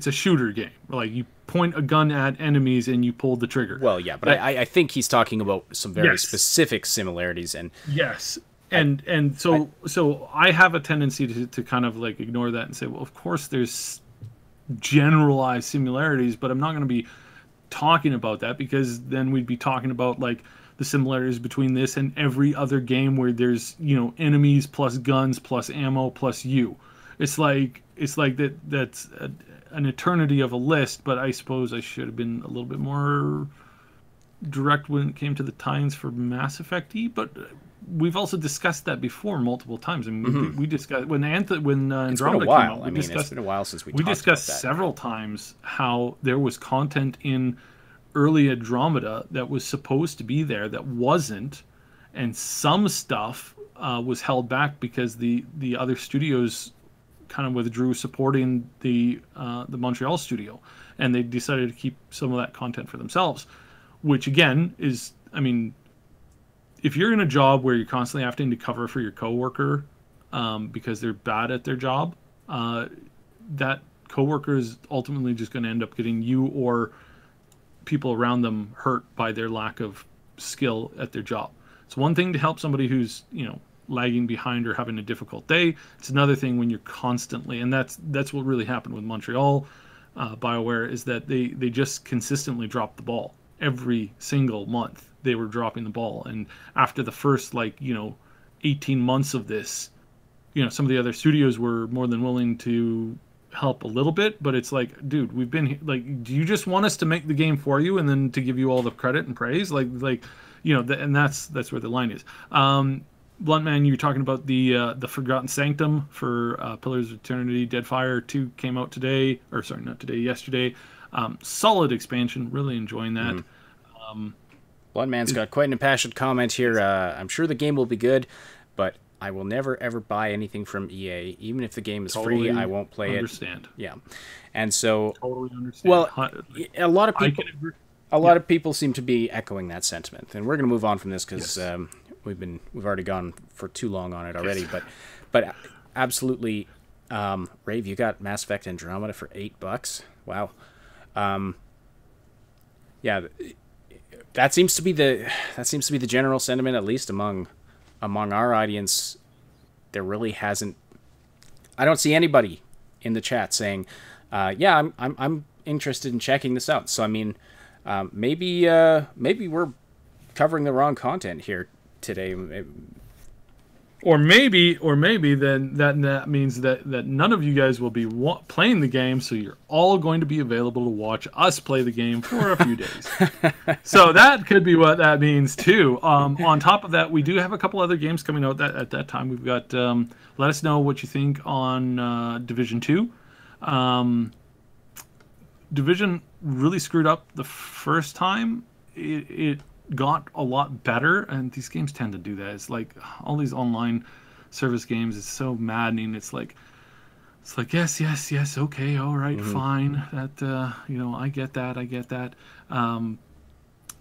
a shooter game. Like, you point a gun at enemies and you pull the trigger. Well, yeah, but I think he's talking about some very specific similarities. And yes, and so I have a tendency to kind of like ignore that and say, well, of course there's generalized similarities, but I'm not going to be talking about that, because then we'd be talking about like the similarities between this and every other game where there's, you know, enemies plus guns plus ammo plus you. It's like that's an eternity of a list. But I suppose I should have been a little bit more direct when it came to the tie-ins for Mass Effect E. But we've also discussed that before multiple times. I mean, we discussed when Andromeda came out. It's been a while since we discussed several times how there was content in early Andromeda that was supposed to be there that wasn't, and some stuff was held back because the other studios kind of withdrew supporting the Montreal studio, and they decided to keep some of that content for themselves, which again is, I mean, if you're in a job where you're constantly having to cover for your coworker because they're bad at their job, that coworker is ultimately just going to end up getting you or people around them hurt by their lack of skill at their job. It's one thing to help somebody who's, you know, lagging behind or having a difficult day. It's another thing when you're constantly, and that's what really happened with Montreal Bioware, is that they just consistently dropped the ball. Every single month they were dropping the ball, and after the first, like, you know, 18 months of this, you know, some of the other studios were more than willing to help a little bit, but it's like, dude, we've been like, do you just want us to make the game for you and then to give you all the credit and praise? Like you know, and that's where the line is. Bluntman, you were talking about the Forgotten Sanctum for Pillars of Eternity. Deadfire 2 came out today, or sorry, not today, yesterday. Solid expansion, really enjoying that. Bluntman's got quite an impassioned comment here. I'm sure the game will be good, but I will never, ever buy anything from EA. Even if the game is free, I won't play it. Yeah. And so... Totally understand. Well, a lot of people seem to be echoing that sentiment. And we're going to move on from this because we've already gone for too long on it already. Yes. But absolutely, Rave, you got Mass Effect Andromeda for $8. Wow. Yeah, that seems to be the general sentiment, at least among our audience. There really hasn't. I don't see anybody in the chat saying, "Yeah, I'm interested in checking this out." So I mean, maybe we're covering the wrong content here today. Or maybe then that means that none of you guys will be playing the game, so you're all going to be available to watch us play the game for a few days. So that could be what that means too. On top of that, we do have a couple other games coming out at that time. We've got let us know what you think on Division 2. Division really screwed up the first time. It got a lot better, and these games tend to do that. It's like all these online service games, it's so maddening. It's like yes, okay, all right, fine, that you know, I get that.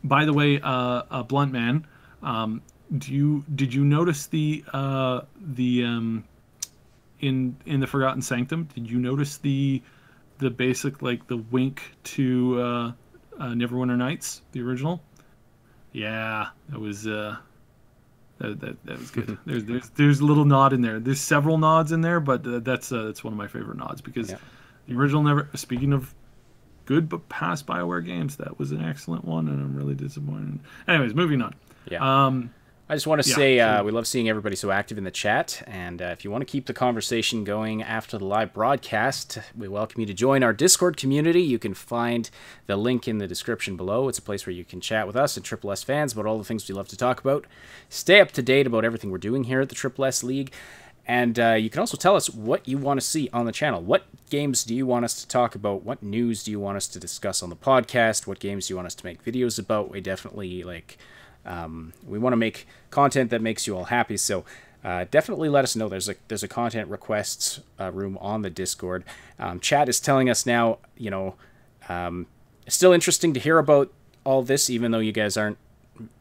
By the way, Bluntman, did you notice the in the Forgotten Sanctum, did you notice the basic, like, the wink to Neverwinter Nights, the original? Yeah, that was that was good. There's a little nod in there. There's several nods in there, but that's one of my favorite nods, because the original never. Speaking of good but past Bioware games, that was an excellent one, and I'm really disappointed. Anyways, moving on. Yeah. I just want to say we love seeing everybody so active in the chat, and if you want to keep the conversation going after the live broadcast, we welcome you to join our Discord community. You can find the link in the description below. It's a place where you can chat with us and Triple S fans about all the things we love to talk about, stay up to date about everything we're doing here at the Triple S League, And you can also tell us what you want to see on the channel. What games do you want us to talk about? What news do you want us to discuss on the podcast? What games do you want us to make videos about? We definitely we want to make content that makes you all happy. So definitely let us know. There's a content requests room on the Discord. Chat is telling us now, it's still interesting to hear about all this, even though you guys aren't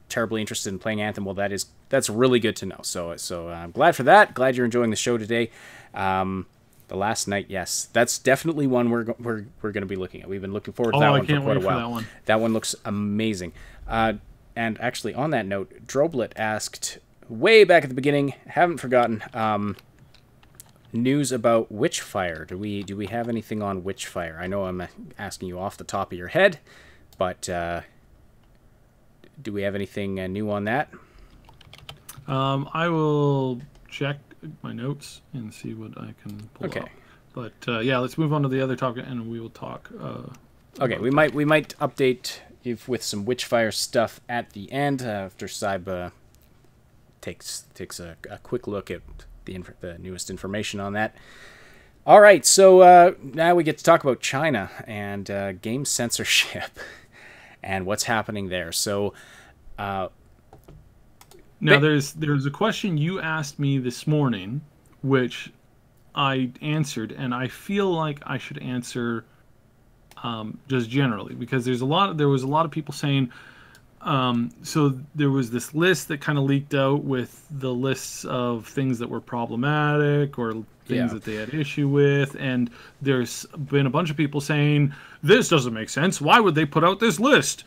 terribly interested in playing Anthem. Well, that's really good to know. So I'm glad for that. Glad you're enjoying the show today. The Last Night, yes, that's definitely one we're going to be looking at. We've been looking forward to that one for quite a while. That one looks amazing. And actually, on that note, Droblet asked way back at the beginning, haven't forgotten, news about Witchfire. Do we have anything on Witchfire? I know I'm asking you off the top of your head, but do we have anything new on that? I will check my notes and see what I can pull up. But yeah, let's move on to the other topic, and we will talk. Okay, we might update you with some Witchfire stuff at the end after Saib takes a quick look at the newest information on that. All right, so now we get to talk about China and game censorship and what's happening there. So now there's a question you asked me this morning, which I answered, and I feel like I should answer just generally, because there was a lot of people saying, so there was this list that kind of leaked out with the lists of things that were problematic or things that they had issue with, and there's been a bunch of people saying, this doesn't make sense, why would they put out this list?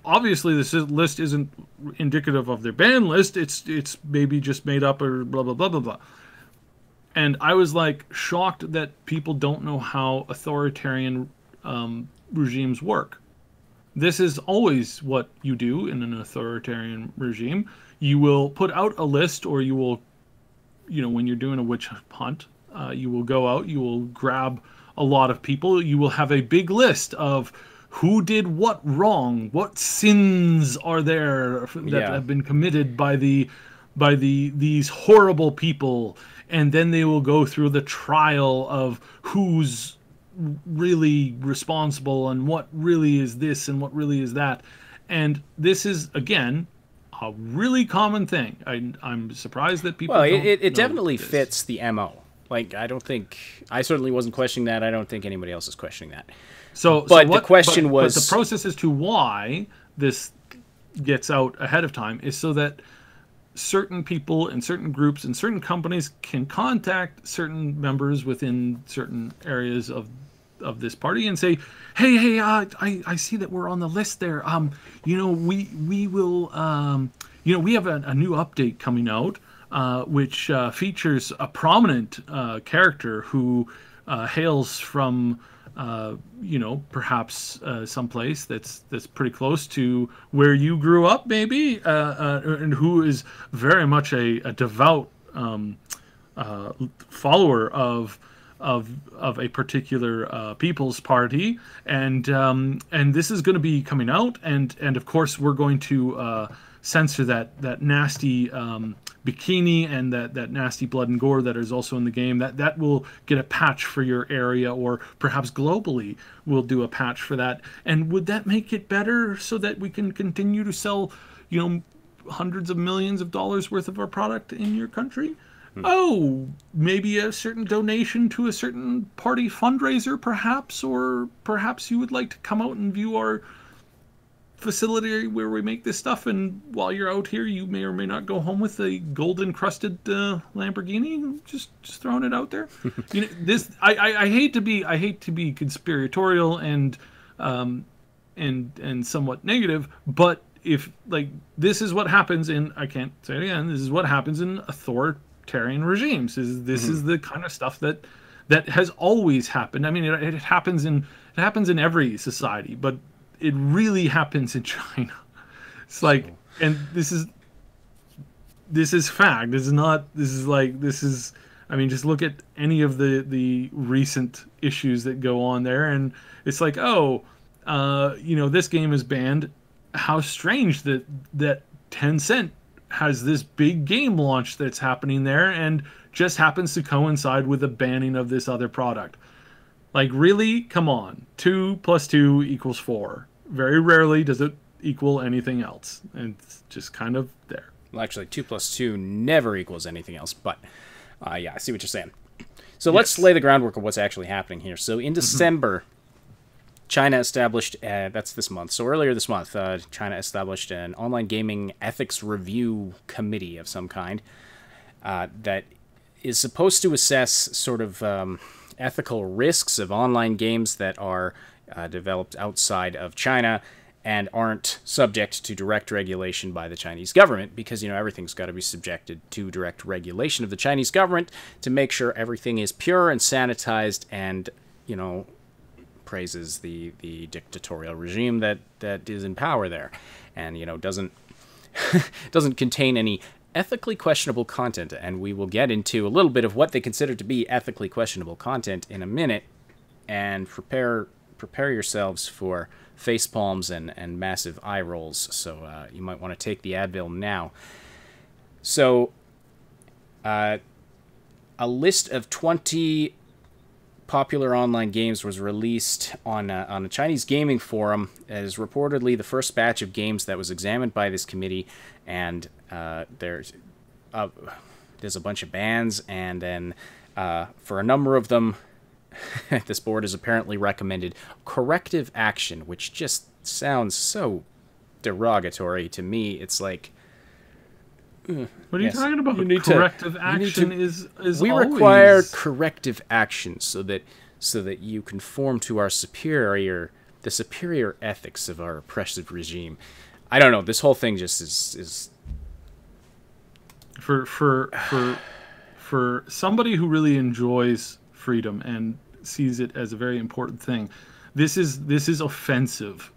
Obviously this list isn't indicative of their ban list, it's maybe just made up or blah blah blah blah blah. And I was like shocked that people don't know how authoritarian regimes work. This is always what you do in an authoritarian regime. You will put out a list, or you will, when you're doing a witch hunt, you will go out, you will grab a lot of people, you will have a big list of who did what wrong, what sins are there that have been committed by these horrible people, and then they will go through the trial of who's really responsible and what really is this and what really is that. And this is, again, a really common thing. I'm surprised that people don't it definitely fits the MO. Like, I certainly wasn't questioning that. I don't think anybody else is questioning that. But the question was... But the process as to why this gets out ahead of time is so that certain people and certain groups and certain companies can contact certain members within certain areas of this party and say, hey, I see that we're on the list there. We will, we have a new update coming out, which features a prominent character who hails from, perhaps someplace that's pretty close to where you grew up, maybe, and who is very much a devout follower of a particular people's party, and this is going to be coming out, and of course we're going to censor that nasty bikini and that nasty blood and gore that is also in the game. That will get a patch for your area, or perhaps globally we'll do a patch for that. And would that make it better so that we can continue to sell, hundreds of millions of dollars worth of our product in your country? Oh, maybe a certain donation to a certain party fundraiser, perhaps, or perhaps you would like to come out and view our facility where we make this stuff, and while you're out here, you may or may not go home with a gold-encrusted Lamborghini. Just throwing it out there. This I hate to be conspiratorial and somewhat negative, but if this is what happens in, I can't say it again, this is what happens in authoritarian regimes. This is the kind of stuff that has always happened. I mean, it happens in every society, but it really happens in China. It's like, and this is fact. I mean, just look at any of the recent issues that go on there, and it's like, this game is banned. How strange that Tencent has this big game launch that's happening there, and just happens to coincide with the banning of this other product. Like, really? Come on. 2 + 2 = 4. Very rarely does it equal anything else. And it's just kind of there. Well, actually, 2 + 2 never equals anything else. But, yeah, I see what you're saying. So let's lay the groundwork of what's actually happening here. So in December, China established, that's this month. So earlier this month, China established an online gaming ethics review committee of some kind that is supposed to assess sort of ethical risks of online games that are developed outside of China and aren't subject to direct regulation by the Chinese government, because, everything's got to be subjected to direct regulation of the Chinese government to make sure everything is pure and sanitized and, praises the dictatorial regime that is in power there and, doesn't contain any ethically questionable content. And we will get into a little bit of what they consider to be ethically questionable content in a minute, and prepare yourselves for face palms and massive eye rolls, so you might want to take the Advil now. So, a list of 20 popular online games was released on a Chinese gaming forum as reportedly the first batch of games that was examined by this committee, and there's a bunch of bans, and then for a number of them, this board has apparently recommended corrective action, which just sounds so derogatory to me. It's like, what are you talking about? Corrective action is we always... require corrective action so that you conform to our the superior ethics of our oppressive regime. I don't know. This whole thing just is for somebody who really enjoys freedom and sees it as a very important thing. This is offensive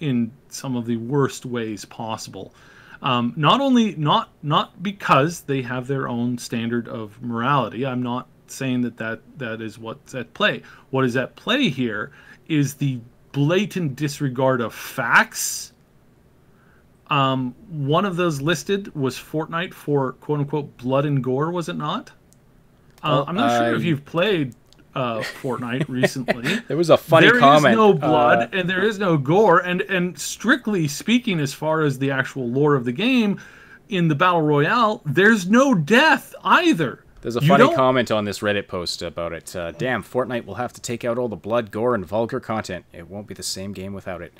in some of the worst ways possible. Not because they have their own standard of morality. I'm not saying that is what's at play. What is at play here is the blatant disregard of facts. One of those listed was Fortnite for quote unquote blood and gore, was it not? I'm not sure if you've played Fortnite recently. There was a funny comment. There is no blood and there is no gore, and strictly speaking, as far as the actual lore of the game, in the Battle Royale, there's no death either. There's a funny comment on this Reddit post about it. Damn, Fortnite will have to take out all the blood, gore, and vulgar content. It won't be the same game without it.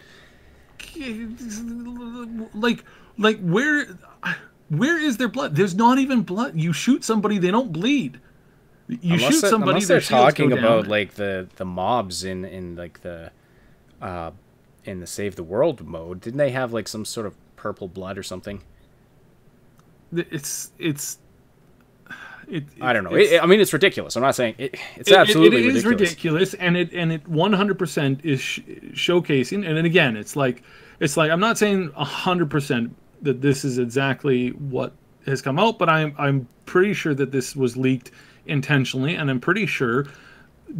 Like where is there blood? There's not even blood. You shoot somebody, they don't bleed. Shoot somebody. Unless they're talking about like the mobs in like the in the Save the World mode. Didn't they have like some sort of purple blood or something? I don't know. I mean, it's ridiculous. I'm not saying it's absolutely ridiculous. It is ridiculous, and it 100% is showcasing. And then again, it's like I'm not saying 100% that this is exactly what has come out, but I'm pretty sure that this was leaked intentionally, and I'm pretty sure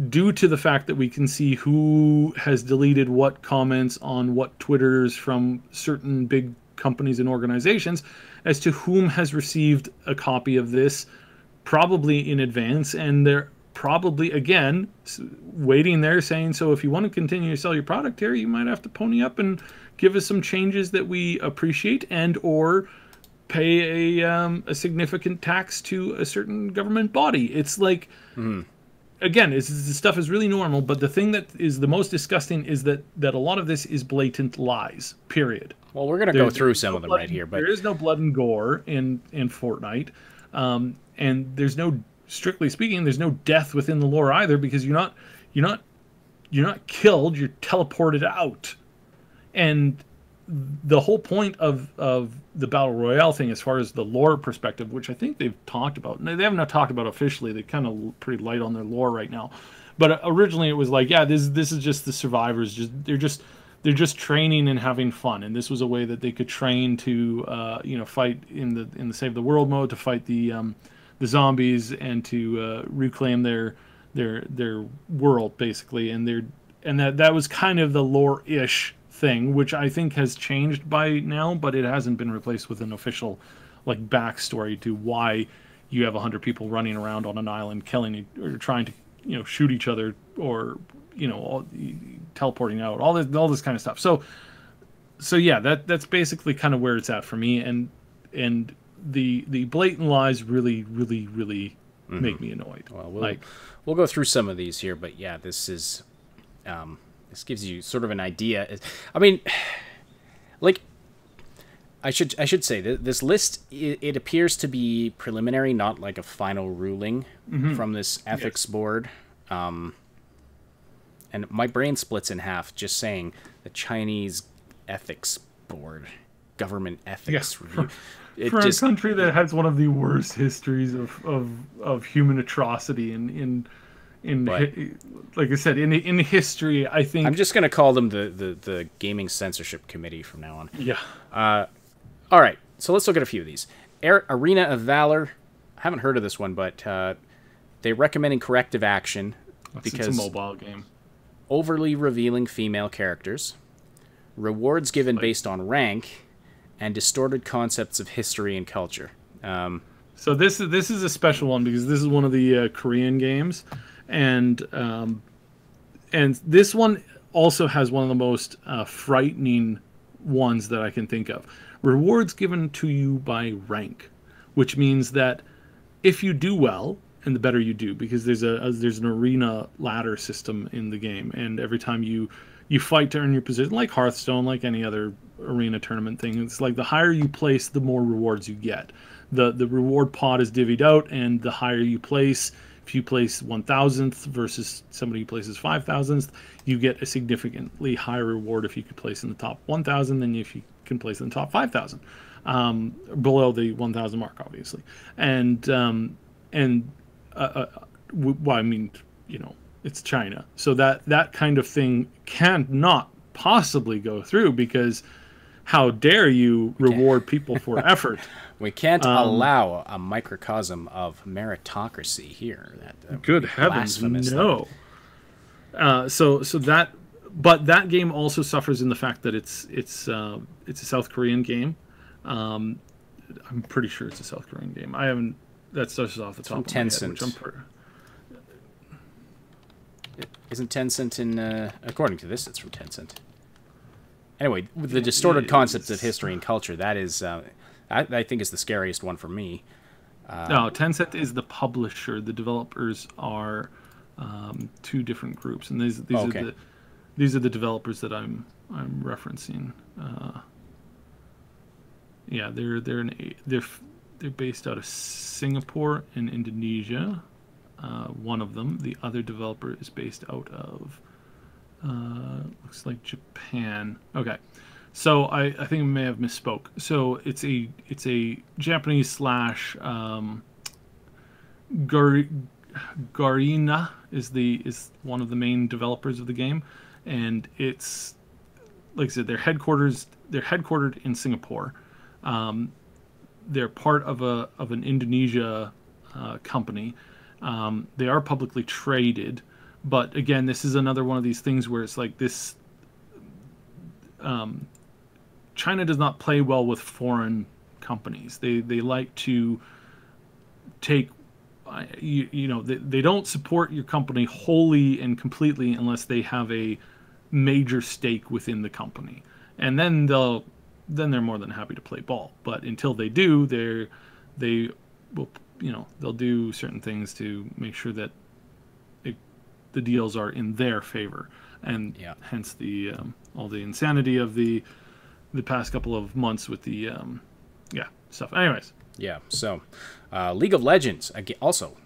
due to the fact that we can see who has deleted what comments on what Twitters from certain big companies and organizations as to whom has received a copy of this, probably in advance, and they're probably again waiting there saying, so if you want to continue to sell your product here, you might have to pony up and give us some changes that we appreciate, and or pay a significant tax to a certain government body. It's like, again, this stuff is really normal, but the thing that is the most disgusting is that a lot of this is blatant lies, period. Well, we're going to go through some of them right here. But there is no blood and gore in Fortnite, and there's no, strictly speaking, there's no death within the lore either, because you're not killed, you're teleported out. And the whole point of the Battle Royale thing, as far as the lore perspective, which I think they've talked about, they haven't talked about officially, they're kind of pretty light on their lore right now, but originally it was like, yeah, this is just the survivors, they're just training and having fun, and this was a way that they could train to fight in the Save the World mode, to fight the zombies, and to reclaim their world, basically, and that was kind of the lore-ish thing, which I think has changed by now, but it hasn't been replaced with an official like backstory to why you have 100 people running around on an island killing or trying to shoot each other, or teleporting out, all this kind of stuff. So yeah, that's basically kind of where it's at for me, and the blatant lies really make me annoyed. Well, we'll go through some of these here, but yeah, this is this gives you sort of an idea. I mean, like, I should say that this list, it appears to be preliminary, not like a final ruling from this ethics board. And my brain splits in half just saying the Chinese ethics board, government ethics review. For a country that has one of the worst histories of human atrocity in like I said, in history, I think I'm just gonna call them the Gaming Censorship Committee from now on. Yeah. All right, so let's look at a few of these. Arena of Valor. I haven't heard of this one, but they're recommending corrective action because it's a mobile game. Overly revealing female characters, rewards given based on rank, and distorted concepts of history and culture. So this is a special one because this is one of the Korean games, and this one also has one of the most frightening ones that I can think of. Rewards given to you by rank, which means that if you do well, and the better you do, because there's an arena ladder system in the game, and every time you fight to earn your position, like Hearthstone, like any other arena tournament thing, it's like the higher you place, the more rewards you get. The reward pot is divvied out, and the higher you place, if you place 1,000th versus somebody who places 5,000th, you get a significantly higher reward if you could place in the top 1,000 than if you can place in the top 5,000, below the 1,000 mark, obviously. Well, I mean, it's China, so that kind of thing cannot possibly go through, because how dare you reward people for effort? We can't allow a microcosm of meritocracy here. Good heavens, no. But that game also suffers in the fact that it's a South Korean game. I'm pretty sure it's a South Korean game. I haven't. That's just off the top of my head. Tencent. Isn't Tencent in? According to this, it's from Tencent. Anyway, with the distorted concepts of history and culture, that is, I think, is the scariest one for me. No, Tencent is the publisher. The developers are two different groups, and these are the developers that I'm referencing. Yeah, they're based out of Singapore and Indonesia. One of them. The other developer is based out of looks like Japan. Okay, so I think I may have misspoke. So it's a Japanese / Garena is one of the main developers of the game, and it's, like I said, they're headquartered in Singapore. They're part of an Indonesia company. They are publicly traded, but again, this is another one of these things where it's like this. China does not play well with foreign companies. They like to take, they don't support your company wholly and completely unless they have a major stake within the company, and then they're more than happy to play ball. But until they do, they will, they'll do certain things to make sure that the deals are in their favor, and hence the all the insanity of the past couple of months with the stuff. Anyways, so League of Legends also.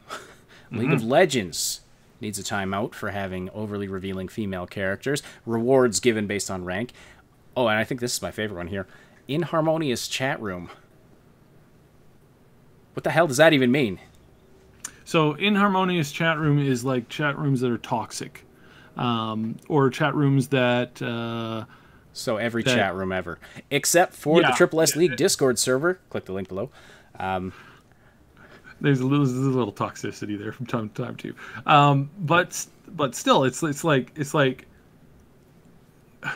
League of Legends needs a timeout for having overly revealing female characters. Rewards given based on rank. Oh, and I think this is my favorite one here. Inharmonious chat room. What the hell does that even mean? So inharmonious chat room is like chat rooms that are toxic, or chat rooms that. So every chat room ever, except for the Triple S League Discord server. Click the link below. There's a little toxicity there from time to time too, but still, it's like.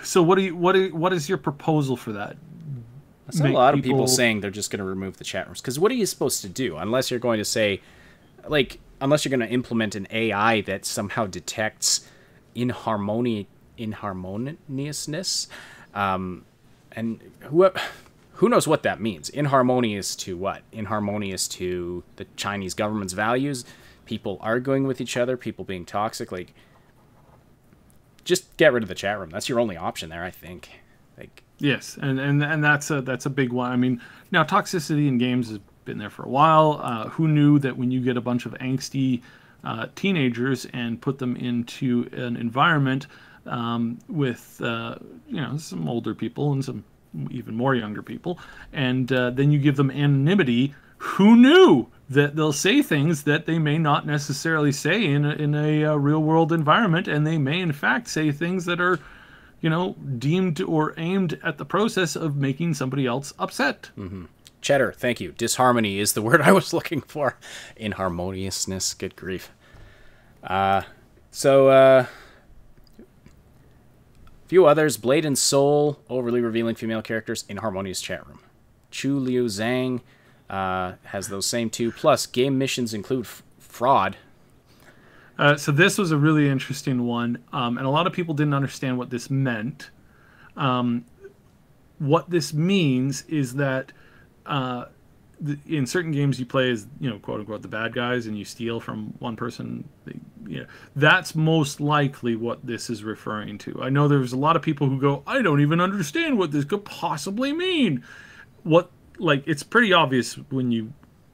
So what is your proposal for that? There's a lot of people saying they're just going to remove the chat rooms. Because what are you supposed to do? Unless you're going to say, like, unless you're going to implement an AI that somehow detects inharmoniousness. And who knows what that means? Inharmonious to what? Inharmonious to the Chinese government's values? People arguing with each other? People being toxic? Like, just get rid of the chat room. That's your only option there, I think. Like, yes, and that's a big one. I mean, now toxicity in games has been there for a while. Who knew that when you get a bunch of angsty teenagers and put them into an environment with some older people and some even more younger people, and then you give them anonymity, who knew that they'll say things that they may not necessarily say in a real world environment, and they may in fact say things that are, deemed or aimed at the process of making somebody else upset. Mm-hmm. Cheddar, thank you. Disharmony is the word I was looking for. Inharmoniousness, good grief. Few others. Blade and Soul, overly revealing female characters, inharmonious chat room. Chu Liu Zhang has those same two. Plus, game missions include fraud. So this was a really interesting one, and a lot of people didn't understand what this meant. What this means is that in certain games you play as, quote unquote, the bad guys, and you steal from one person. That's most likely what this is referring to. I know there's a lot of people who go, I don't even understand what this could possibly mean. It's pretty obvious when you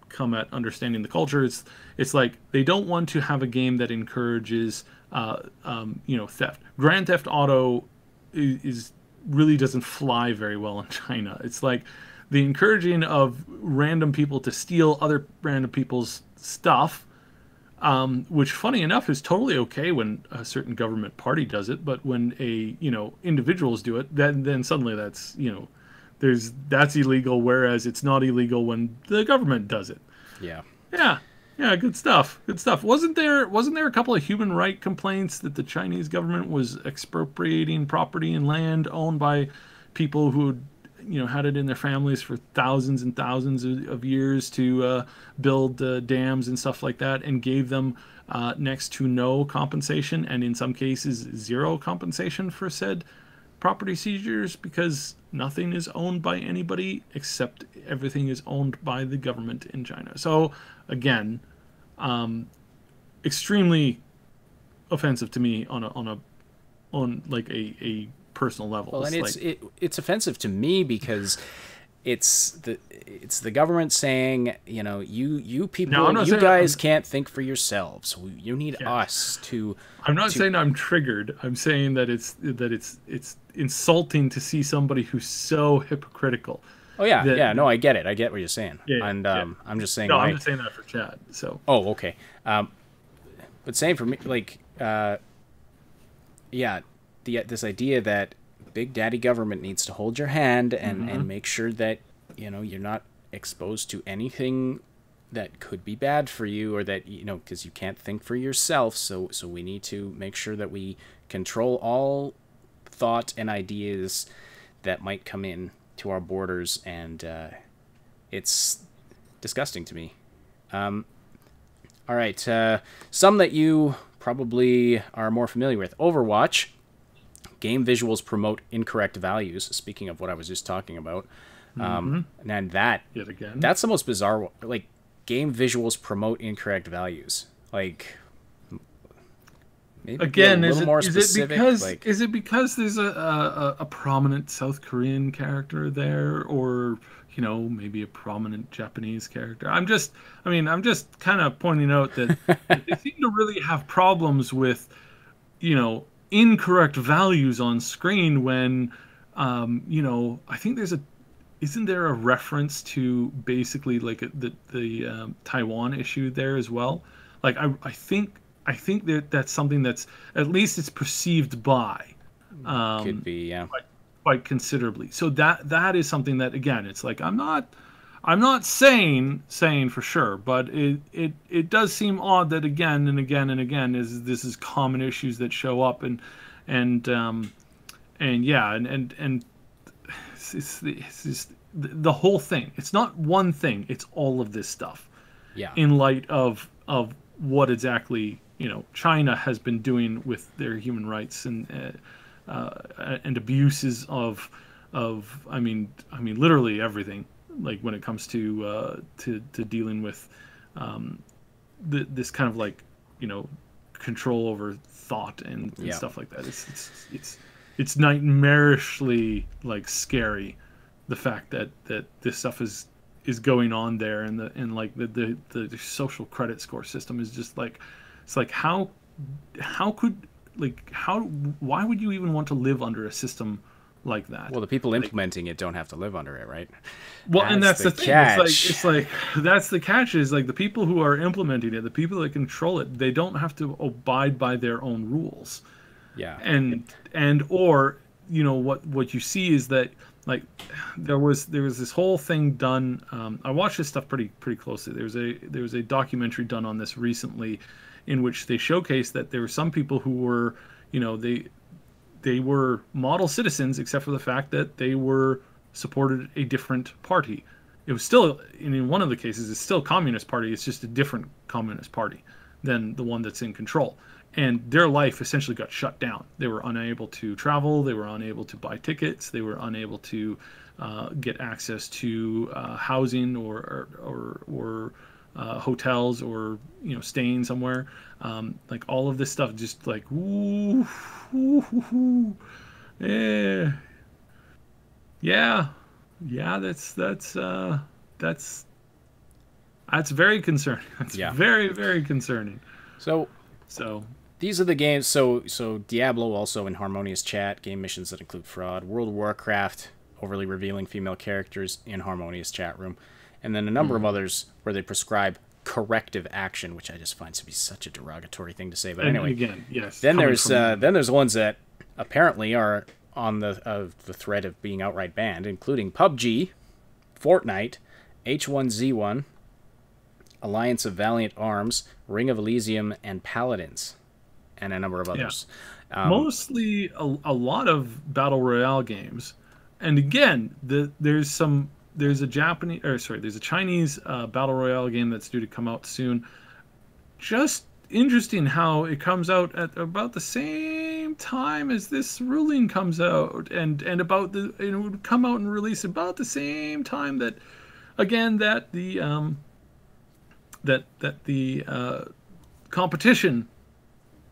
come at understanding the culture. It's like they don't want to have a game that encourages theft. Grand Theft Auto is really doesn't fly very well in China. It's like the encouraging of random people to steal other random people's stuff, which funny enough is totally okay when a certain government party does it, but when individuals do it, then suddenly that's that's illegal, whereas it's not illegal when the government does it. Yeah, good stuff. Wasn't there a couple of human right complaints that the Chinese government was expropriating property and land owned by people who had it in their families for thousands and thousands of years to build dams and stuff like that, and gave them next to no compensation, and in some cases zero compensation for said property seizures, because nothing is owned by anybody except everything is owned by the government in China. So again, extremely offensive to me on a personal level. Well, and it's offensive to me because it's the government saying, you people, you guys can't think for yourselves. You need us to. I'm not saying I'm triggered. I'm saying that it's insulting to see somebody who's so hypocritical. Oh yeah, no, I get it. I get what you're saying. I'm just saying. No, I'm just saying that for Chad. So. Oh, okay. But same for me. This idea that Big Daddy government needs to hold your hand and make sure that you're not exposed to anything that could be bad for you, or that because you can't think for yourself. So we need to make sure that we control all thought and ideas that might come in to our borders, and it's disgusting to me. All right, some that you probably are more familiar with. Overwatch. Game visuals promote incorrect values. Speaking of what I was just talking about, and that yet again, that's the most bizarre one. Like, game visuals promote incorrect values. Like, maybe again, a little more specific. Is it because there's a prominent South Korean character there, or maybe a prominent Japanese character? I'm just kind of pointing out that they seem to really have problems with incorrect values on screen when I think isn't there a reference to basically like the Taiwan issue there as well? Like I think that's something that's, at least it's perceived by could be quite considerably. So that is something that, again, it's like I'm not saying for sure, but it does seem odd that again and again and again this is common issues that show up and it's just the whole thing. It's not one thing. It's all of this stuff. Yeah. In light of what exactly China has been doing with their human rights and abuses of I mean literally everything, like when it comes to dealing with this kind of like control over thought and stuff like that. It's nightmarishly like scary, the fact that this stuff is going on there, and the social credit score system is just like, it's like why would you even want to live under a system like that? Well, the people implementing it don't have to live under it, right? Well, and that's the thing. catch. It's like that's the catch, is like the people who are implementing it, the people that control it, they don't have to abide by their own rules. Yeah. And or what you see is that, like, there was this whole thing done. I watched this stuff pretty closely. There was a documentary done on this recently, in which they showcased that there were some people who were, they were model citizens, except for the fact that they supported a different party. It was still, in one of the cases, it's still a communist party. It's just a different communist party than the one that's in control. And their life essentially got shut down. They were unable to travel. They were unable to buy tickets. They were unable to get access to housing or hotels, or staying somewhere. Like all of this stuff, just like yeah. That's very concerning. That's very, very concerning. So these are the games. So Diablo, also in harmonious chat, game missions that include fraud. World of Warcraft, overly revealing female characters in harmonious chat room, and then a number of others where they prescribe corrective action, which I just find to be such a derogatory thing to say. But anyway, again, yes. Then there's ones that apparently are on the thread of being outright banned, including PUBG, Fortnite, H1Z1, Alliance of Valiant Arms, Ring of Elysium, and Paladins, and a number of others. Yeah. Mostly a lot of battle royale games, and again, there's a Chinese battle royale game that's due to come out soon. Just interesting how it comes out at about the same time as this ruling comes out, and it would come out and release about the same time that, again, that the competition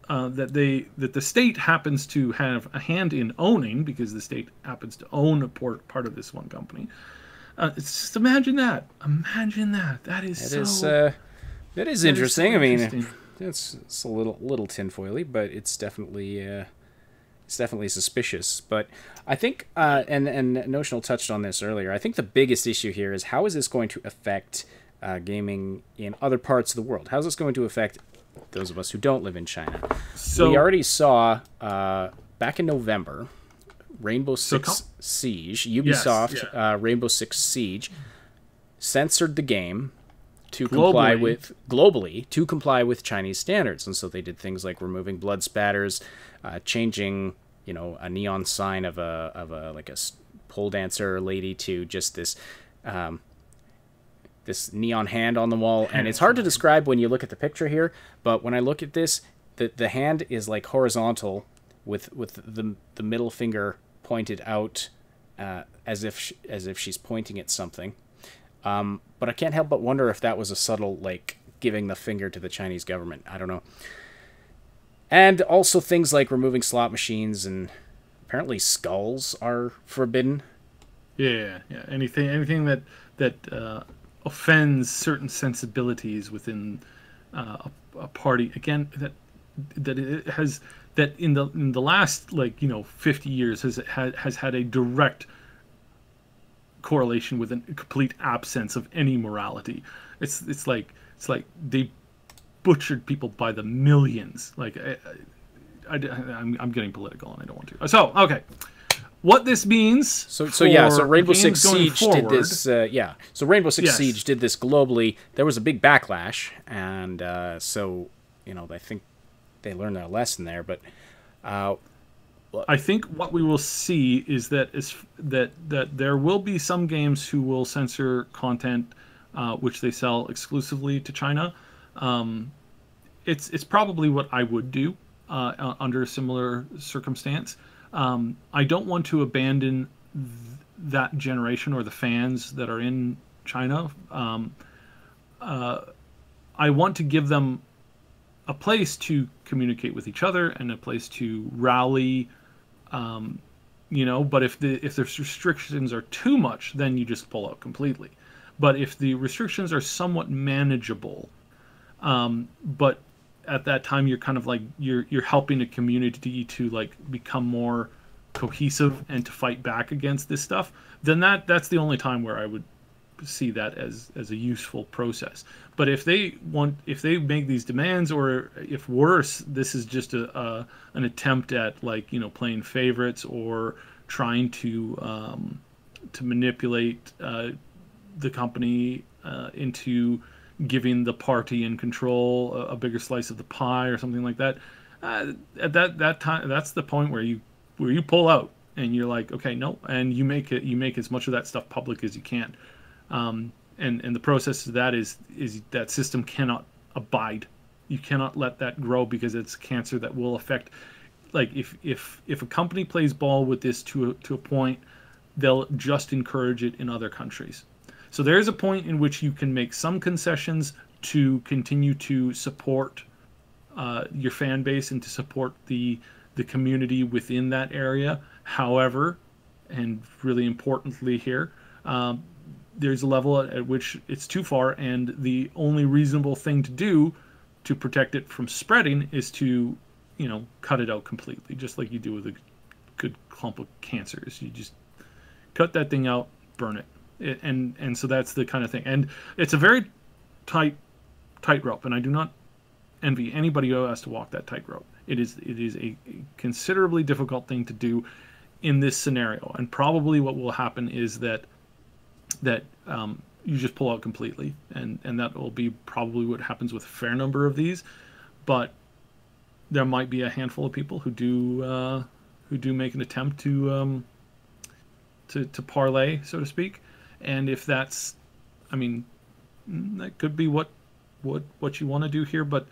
that the state happens to have a hand in owning, because the state happens to own a part of this one company. It's just imagine that. That is interesting. I mean, it's a little tinfoily, but it's definitely suspicious. But I think, and Notional touched on this earlier, I think the biggest issue here is, how is this going to affect gaming in other parts of the world? How is this going to affect those of us who don't live in China? So we already saw back in November, Rainbow Six Siege, Ubisoft, Rainbow Six Siege censored the game to comply with Chinese standards, and so they did things like removing blood spatters, changing a neon sign of a pole dancer lady to just this neon hand on the wall. And it's hard to describe when you look at the picture here, but when I look at this, the hand is like horizontal with the middle finger pointed out, as if she's pointing at something. But I can't help but wonder if that was a subtle, like, giving the finger to the Chinese government. I don't know. And also things like removing slot machines, and apparently skulls are forbidden. Yeah. Anything that offends certain sensibilities within a party. Again, that it has, that in the last 50 years has had a direct correlation with a complete absence of any morality. It's like they butchered people by the millions. Like I'm getting political and I don't want to. So okay, what this means? So Rainbow Six Siege did this. So Rainbow Six Siege did this globally. There was a big backlash, and so I think they learned their lesson there. But I think what we will see is that there will be some games who will censor content which they sell exclusively to China. It's probably what I would do under a similar circumstance. I don't want to abandon that generation or the fans that are in China. I want to give them a place to communicate with each other and a place to rally. But if the restrictions are too much, then you just pull out completely. But if the restrictions are somewhat manageable, but at that time you're kind of like you're helping a community to like become more cohesive and to fight back against this stuff, then that's the only time where I would see that as a useful process. But if they make these demands, or if worse, this is just an attempt at like playing favorites or trying to manipulate the company into giving the party in control a bigger slice of the pie or something like that, at that time, that's the point where you pull out and you're like, okay, no, and you make as much of that stuff public as you can. And the process of that is that system cannot abide. You cannot let that grow, because it's cancer that will affect. Like if a company plays ball with this to a point, they'll just encourage it in other countries. So there is a point in which you can make some concessions to continue to support your fan base and to support the community within that area. However, and really importantly here, there's a level at which it's too far, and the only reasonable thing to do to protect it from spreading is to, cut it out completely, just like you do with a good clump of cancers. You just cut that thing out, burn it. And so that's the kind of thing. And it's a very tightrope, and I do not envy anybody who has to walk that tightrope. It is a considerably difficult thing to do in this scenario. And probably what will happen is that you just pull out completely, and that will be probably what happens with a fair number of these. But there might be a handful of people who do make an attempt to parlay, so to speak. And if that's, that could be what you want to do here, but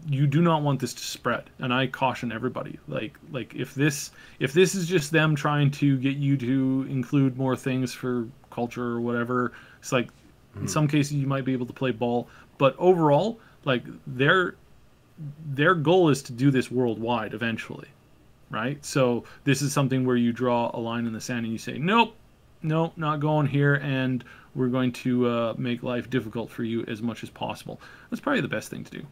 you do not want this to spread. And I caution everybody, like if this is just them trying to get you to include more things for culture or whatever, it's like in some cases you might be able to play ball, but overall, like their goal is to do this worldwide eventually, right? So this is something where you draw a line in the sand and you say, nope, not going here, and we're going to make life difficult for you as much as possible. That's probably the best thing to do.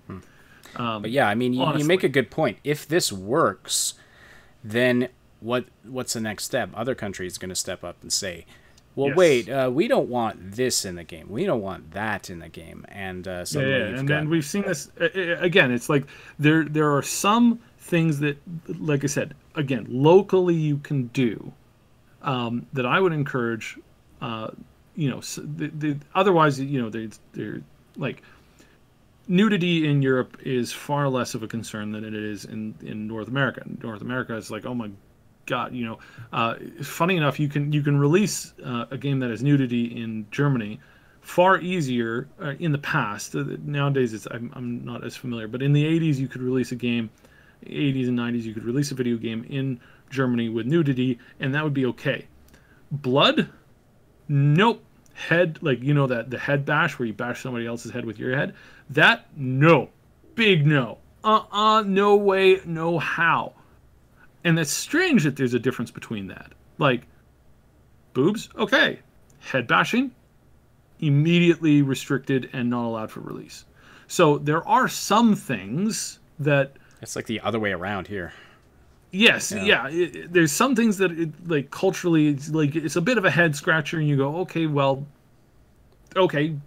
But yeah, you make a good point. If this works, then what's the next step? Other countries are going to step up and say, well, yes, wait, we don't want this in the game. We don't want that in the game. And then we've seen this again. It's like there are some things that, like I said, again, locally you can do that I would encourage. Otherwise, they're like, nudity in Europe is far less of a concern than it is in North America. North America is like, oh my God, funny enough, you can release a game that has nudity in Germany far easier in the past. Nowadays, I'm not as familiar, but in the 80s, you could release a game, 80s and 90s, you could release a video game in Germany with nudity, and that would be okay. Blood? Nope. Head, like, that the head bash where you bash somebody else's head with your head, that, no. Big no. No way, no how. And it's strange that there's a difference between that. Like, boobs, okay. Head bashing, immediately restricted and not allowed for release. So there are some things that... It's like the other way around here. Yes, yeah. There's some things that, like, culturally, it's a bit of a head scratcher, and you go, okay,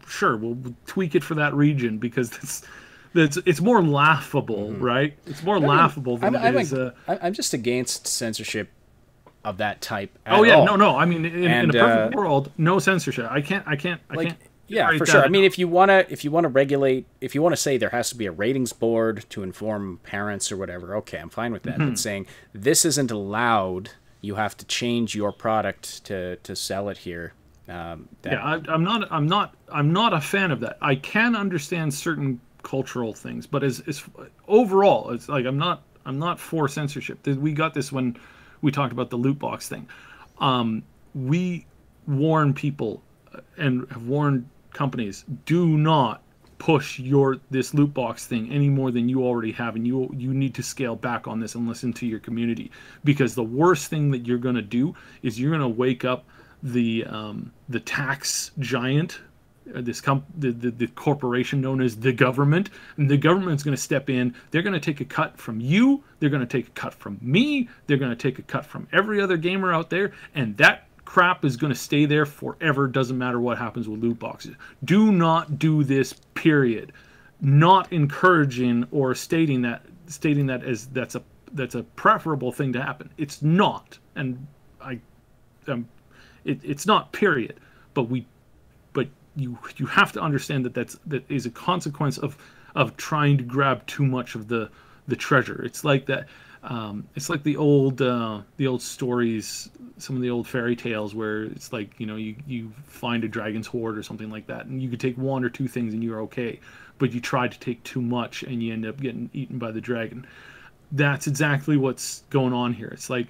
sure, we'll tweak it for that region, because it's more laughable, right? It's more laughable than it is. I'm just against censorship of that type. No. In a perfect world, no censorship. I can't. Yeah, for sure. I mean, if you wanna regulate, if you wanna say there has to be a ratings board to inform parents or whatever, okay, I'm fine with that. But saying this isn't allowed, you have to change your product to sell it here. I'm not a fan of that. I can understand certain cultural things, but as overall, it's like I'm not for censorship. We got this when we talked about the loot box thing. We warn people and have warned companies, do not push this loot box thing any more than you already have, and you need to scale back on this and listen to your community, because the worst thing that you're going to do is you're going to wake up the tax giant, the corporation known as the government, and the government's going to step in. They're going to take a cut from you, they're going to take a cut from me, they're going to take a cut from every other gamer out there, and that crap is going to stay there forever. Doesn't matter what happens with loot boxes. Do not do this, period. Not encouraging or stating that as that's a preferable thing to happen. It's not, and it's not, period. But you have to understand that is a consequence of trying to grab too much of the treasure. It's like that. It's like the old stories, some of the old fairy tales, where it's like, you find a dragon's hoard or something like that, and you could take one or two things and you're okay, but you try to take too much and you end up getting eaten by the dragon. That's exactly what's going on here. It's like,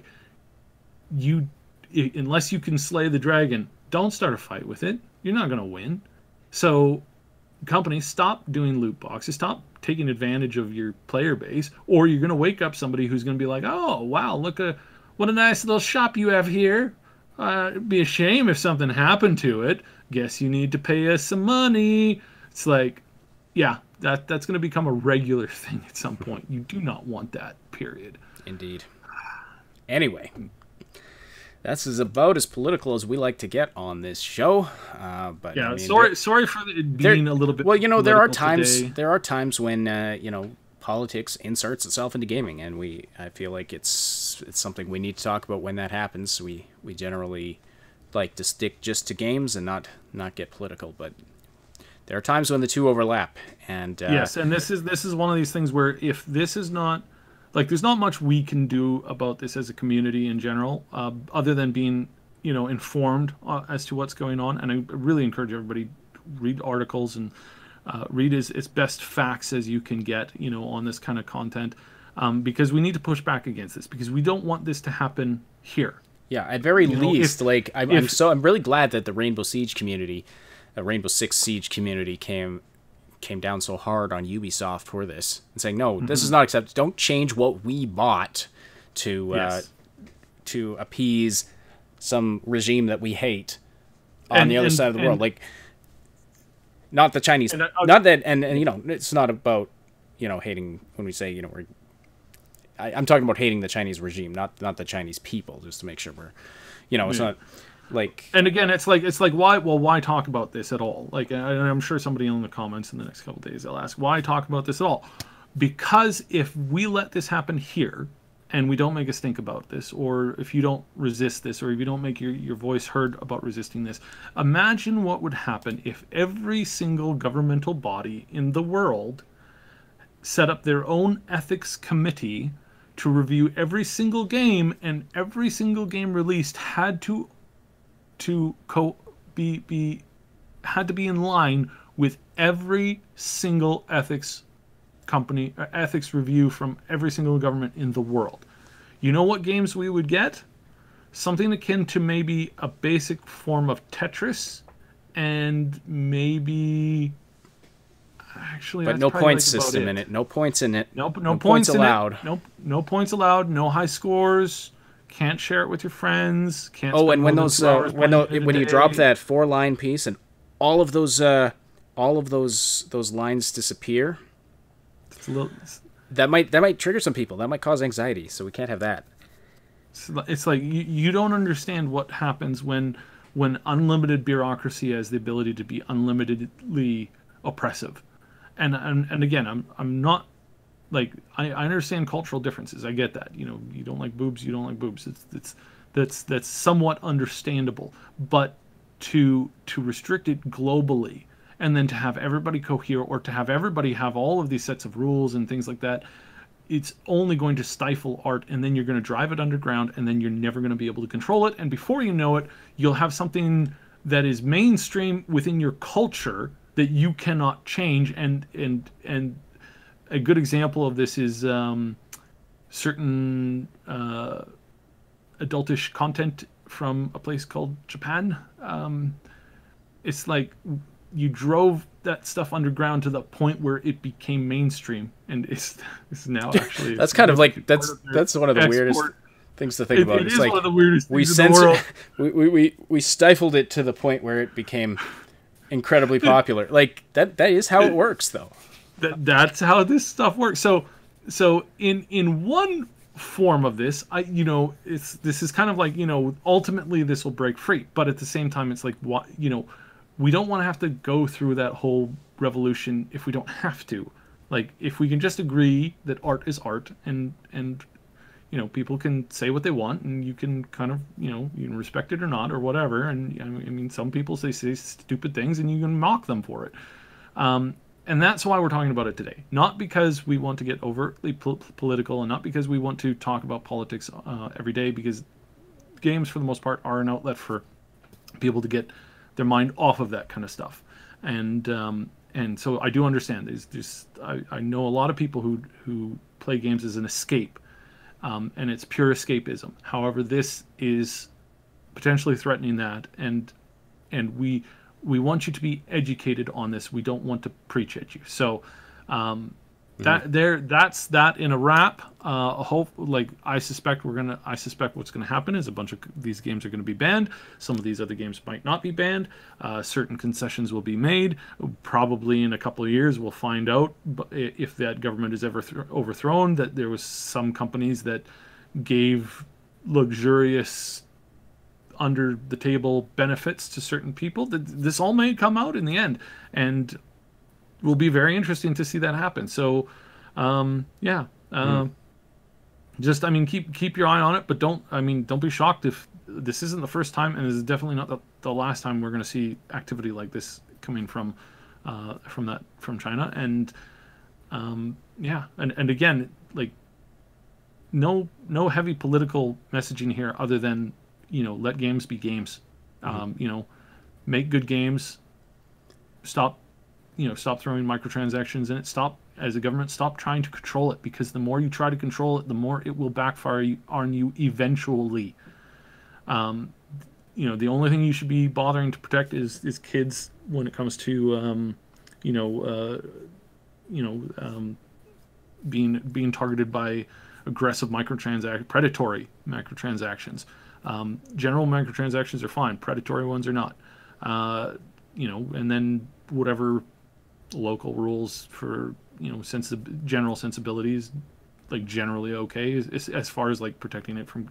unless you can slay the dragon, don't start a fight with it. You're not going to win. So companies, stop doing loot boxes, stop taking advantage of your player base, or you're going to wake up somebody who's going to be like, oh wow, look what a nice little shop you have here. It'd be a shame if something happened to it. Guess you need to pay us some money. It's like, yeah, that's going to become a regular thing at some point. You do not want that, period. Indeed. Anyway, that's about as political as we like to get on this show. But yeah, I mean, sorry for it being a little bit. Well, there are times today. There are times when politics inserts itself into gaming, and I feel like it's something we need to talk about when that happens. We generally like to stick just to games and not get political, but there are times when the two overlap. And yes, and this is one of these things where if this is not, like, there's not much we can do about this as a community in general, other than being, informed as to what's going on. And I really encourage everybody to read articles and read as best facts as you can get, on this kind of content, because we need to push back against this, because we don't want this to happen here. Yeah, at very least, I'm really glad that the Rainbow Six Siege community came down so hard on Ubisoft for this and saying, no, this is not acceptable. Don't change what we bought to appease some regime that we hate on the other side of the world. Like, not the Chinese, it's not about, hating when we say, I'm talking about hating the Chinese regime, not the Chinese people, just to make sure we're, it's not like. And again, it's like why talk about this at all? Like, and I'm sure somebody in the comments in the next couple of days they'll ask, why talk about this at all? Because if we let this happen here and we don't make a stink about this, or if you don't resist this, or if you don't make your voice heard about resisting this, imagine what would happen if every single governmental body in the world set up their own ethics committee to review every single game, and every single game released had to be in line with every single ethics company, ethics review from every single government in the world. You know what games we would get? Something akin to maybe a basic form of Tetris, and maybe but no points system in it. No points in it. No points allowed. No points allowed. No high scores. Can't share it with your friends. Can't. Oh, and when you drop that 4-line piece and all of those lines disappear, that might trigger some people. That might cause anxiety. So we can't have that. It's like you don't understand what happens when unlimited bureaucracy has the ability to be unlimitedly oppressive. And again, I'm not, like, I understand cultural differences. I get that. You don't like boobs. You don't like boobs. That's somewhat understandable. But to restrict it globally, and then to have everybody cohere, or to have everybody have all of these sets of rules and things like that, it's only going to stifle art, and then you're going to drive it underground, and then you're never going to be able to control it. And before you know it, you'll have something that is mainstream within your culture that you cannot change. And a good example of this is certain adultish content from a place called Japan. It's like you drove that stuff underground to the point where it became mainstream, and it's now actually that's kind of like that's one of the weirdest things to think about. It it's is like one of the weirdest we things in the world. we stifled it to the point where it became incredibly popular. Like that is how it works, though. That's how this stuff works. So in one form of this, this is kind of like, ultimately this will break free, but at the same time it's like, what, we don't want to have to go through that whole revolution if we don't have to. Like, if we can just agree that art is art, and people can say what they want, and you can kind of, you can respect it or not or whatever. And I mean, some people say stupid things, and you can mock them for it. And that's why we're talking about it today. Not because we want to get overtly political, and not because we want to talk about politics every day, because games, for the most part, are an outlet for people to get their mind off of that kind of stuff. And so I do understand. I know a lot of people who play games as an escape, and it's pure escapism. However, this is potentially threatening that, and we want you to be educated on this. We don't want to preach at you. So that's that in a wrap. I suspect what's gonna happen is a bunch of these games are gonna be banned. Some of these other games might not be banned. Certain concessions will be made. Probably in a couple of years, we'll find out if that government is ever overthrown, that there was some companies that gave luxurious, under the table benefits to certain people. This all may come out in the end, and will be very interesting to see that happen. So just, keep your eye on it, but don't be shocked if this isn't the first time, and this is definitely not the last time we're going to see activity like this coming from China. And and again, like, no heavy political messaging here, other than, let games be games. Make good games. Stop throwing microtransactions in it. As a government, stop trying to control it, because the more you try to control it, the more it will backfire on you eventually. The only thing you should be bothering to protect is kids when it comes to being targeted by aggressive predatory microtransactions. General microtransactions are fine. Predatory ones are not. And then whatever local rules for, general sensibilities, like, generally okay, as far as, like, protecting it from,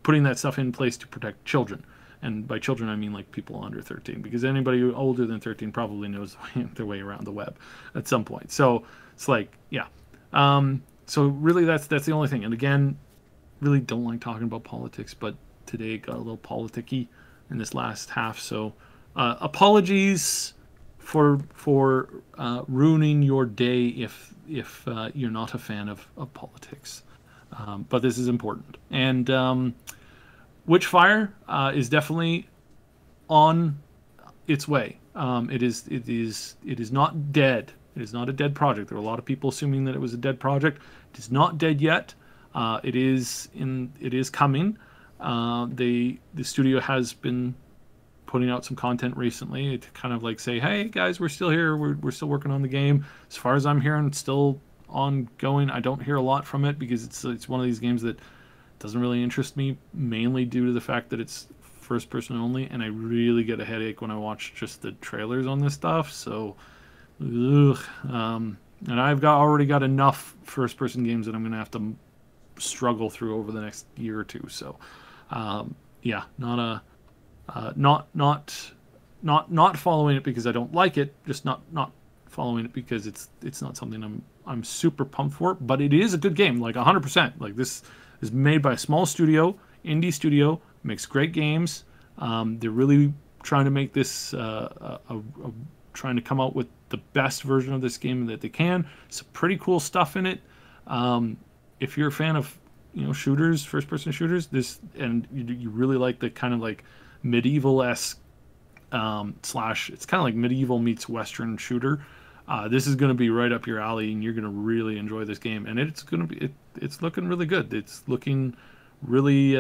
putting that stuff in place to protect children. And by children, I mean, like, people under 13, because anybody older than 13 probably knows their way around the web at some point. So it's like, yeah. So really, that's the only thing. And again, really don't like talking about politics, but today it got a little politicky in this last half. So apologies for ruining your day if you're not a fan of politics. But this is important. And Witchfire is definitely on its way. It is not dead. It is not a dead project. There were a lot of people assuming that it was a dead project. It is not dead yet. It is coming. The studio has been putting out some content recently to kind of like say, hey guys, we're still here. We're still working on the game. As far as I'm hearing, it's still ongoing. I don't hear a lot from it because it's one of these games that doesn't really interest me, mainly due to the fact that it's first person only, and I really get a headache when I watch just the trailers on this stuff. So, and I've already got enough first person games that I'm going to have to struggle through over the next year or two. So, not following it because I don't like it, just not following it because it's not something I'm super pumped for. But it is a good game, like 100%. Like, this is made by a small studio, indie studio, makes great games. They're really trying to make this trying to come out with the best version of this game that they can. Some pretty cool stuff in it. If you're a fan of shooters, first-person shooters, and you really like the kind of like medieval-esque slash, it's kind of like medieval meets Western shooter. This is going to be right up your alley, and you're going to really enjoy this game. And it's looking really good. It's looking really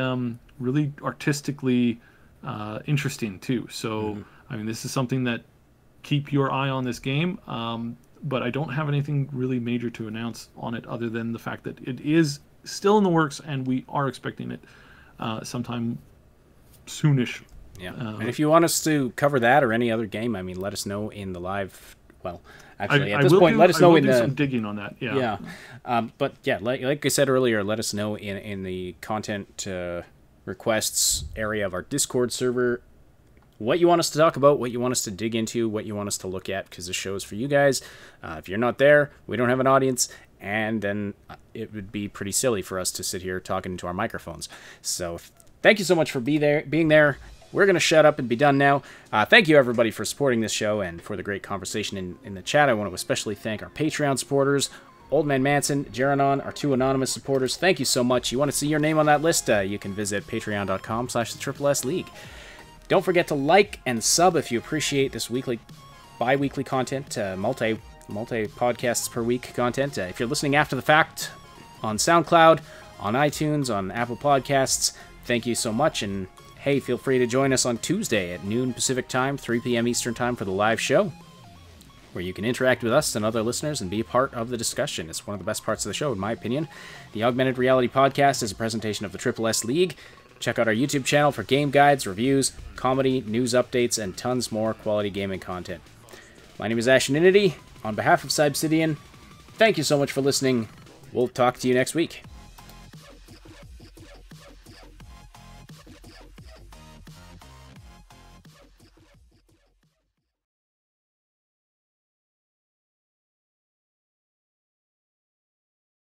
really artistically interesting too. So I mean, this is something that keep your eye on this game. But I don't have anything really major to announce on it other than the fact that it is still in the works, and we are expecting it sometime soonish. Yeah. And if you want us to cover that or any other game, I mean, let us know in the live. Well, actually, at this point, let us know in the some digging on that. Yeah. Yeah. But yeah, like I said earlier, let us know in the content requests area of our Discord server what you want us to talk about, what you want us to dig into, what you want us to look at, because this show is for you guys. If you're not there, we don't have an audience, and then it would be pretty silly for us to sit here talking into our microphones. So thank you so much for being there. We're going to shut up and be done now. Thank you, everybody, for supporting this show and for the great conversation in the chat. I want to especially thank our Patreon supporters, Old Man Manson, Jeranon, our 2 anonymous supporters. Thank you so much. You want to see your name on that list? You can visit patreon.com/the League. Don't forget to like and sub if you appreciate this bi-weekly content, multi podcasts per week content. If you're listening after the fact on SoundCloud, on iTunes, on Apple Podcasts, thank you so much. And hey, feel free to join us on Tuesday at noon Pacific Time, 3 p.m. Eastern Time for the live show, where you can interact with us and other listeners and be a part of the discussion. It's one of the best parts of the show, in my opinion. The Augmented Reality Podcast is a presentation of the S League. Check out our YouTube channel for game guides, reviews, comedy, news updates, and tons more quality gaming content. My name is Asheninity. On behalf of Cybsidian, thank you so much for listening. We'll talk to you next week.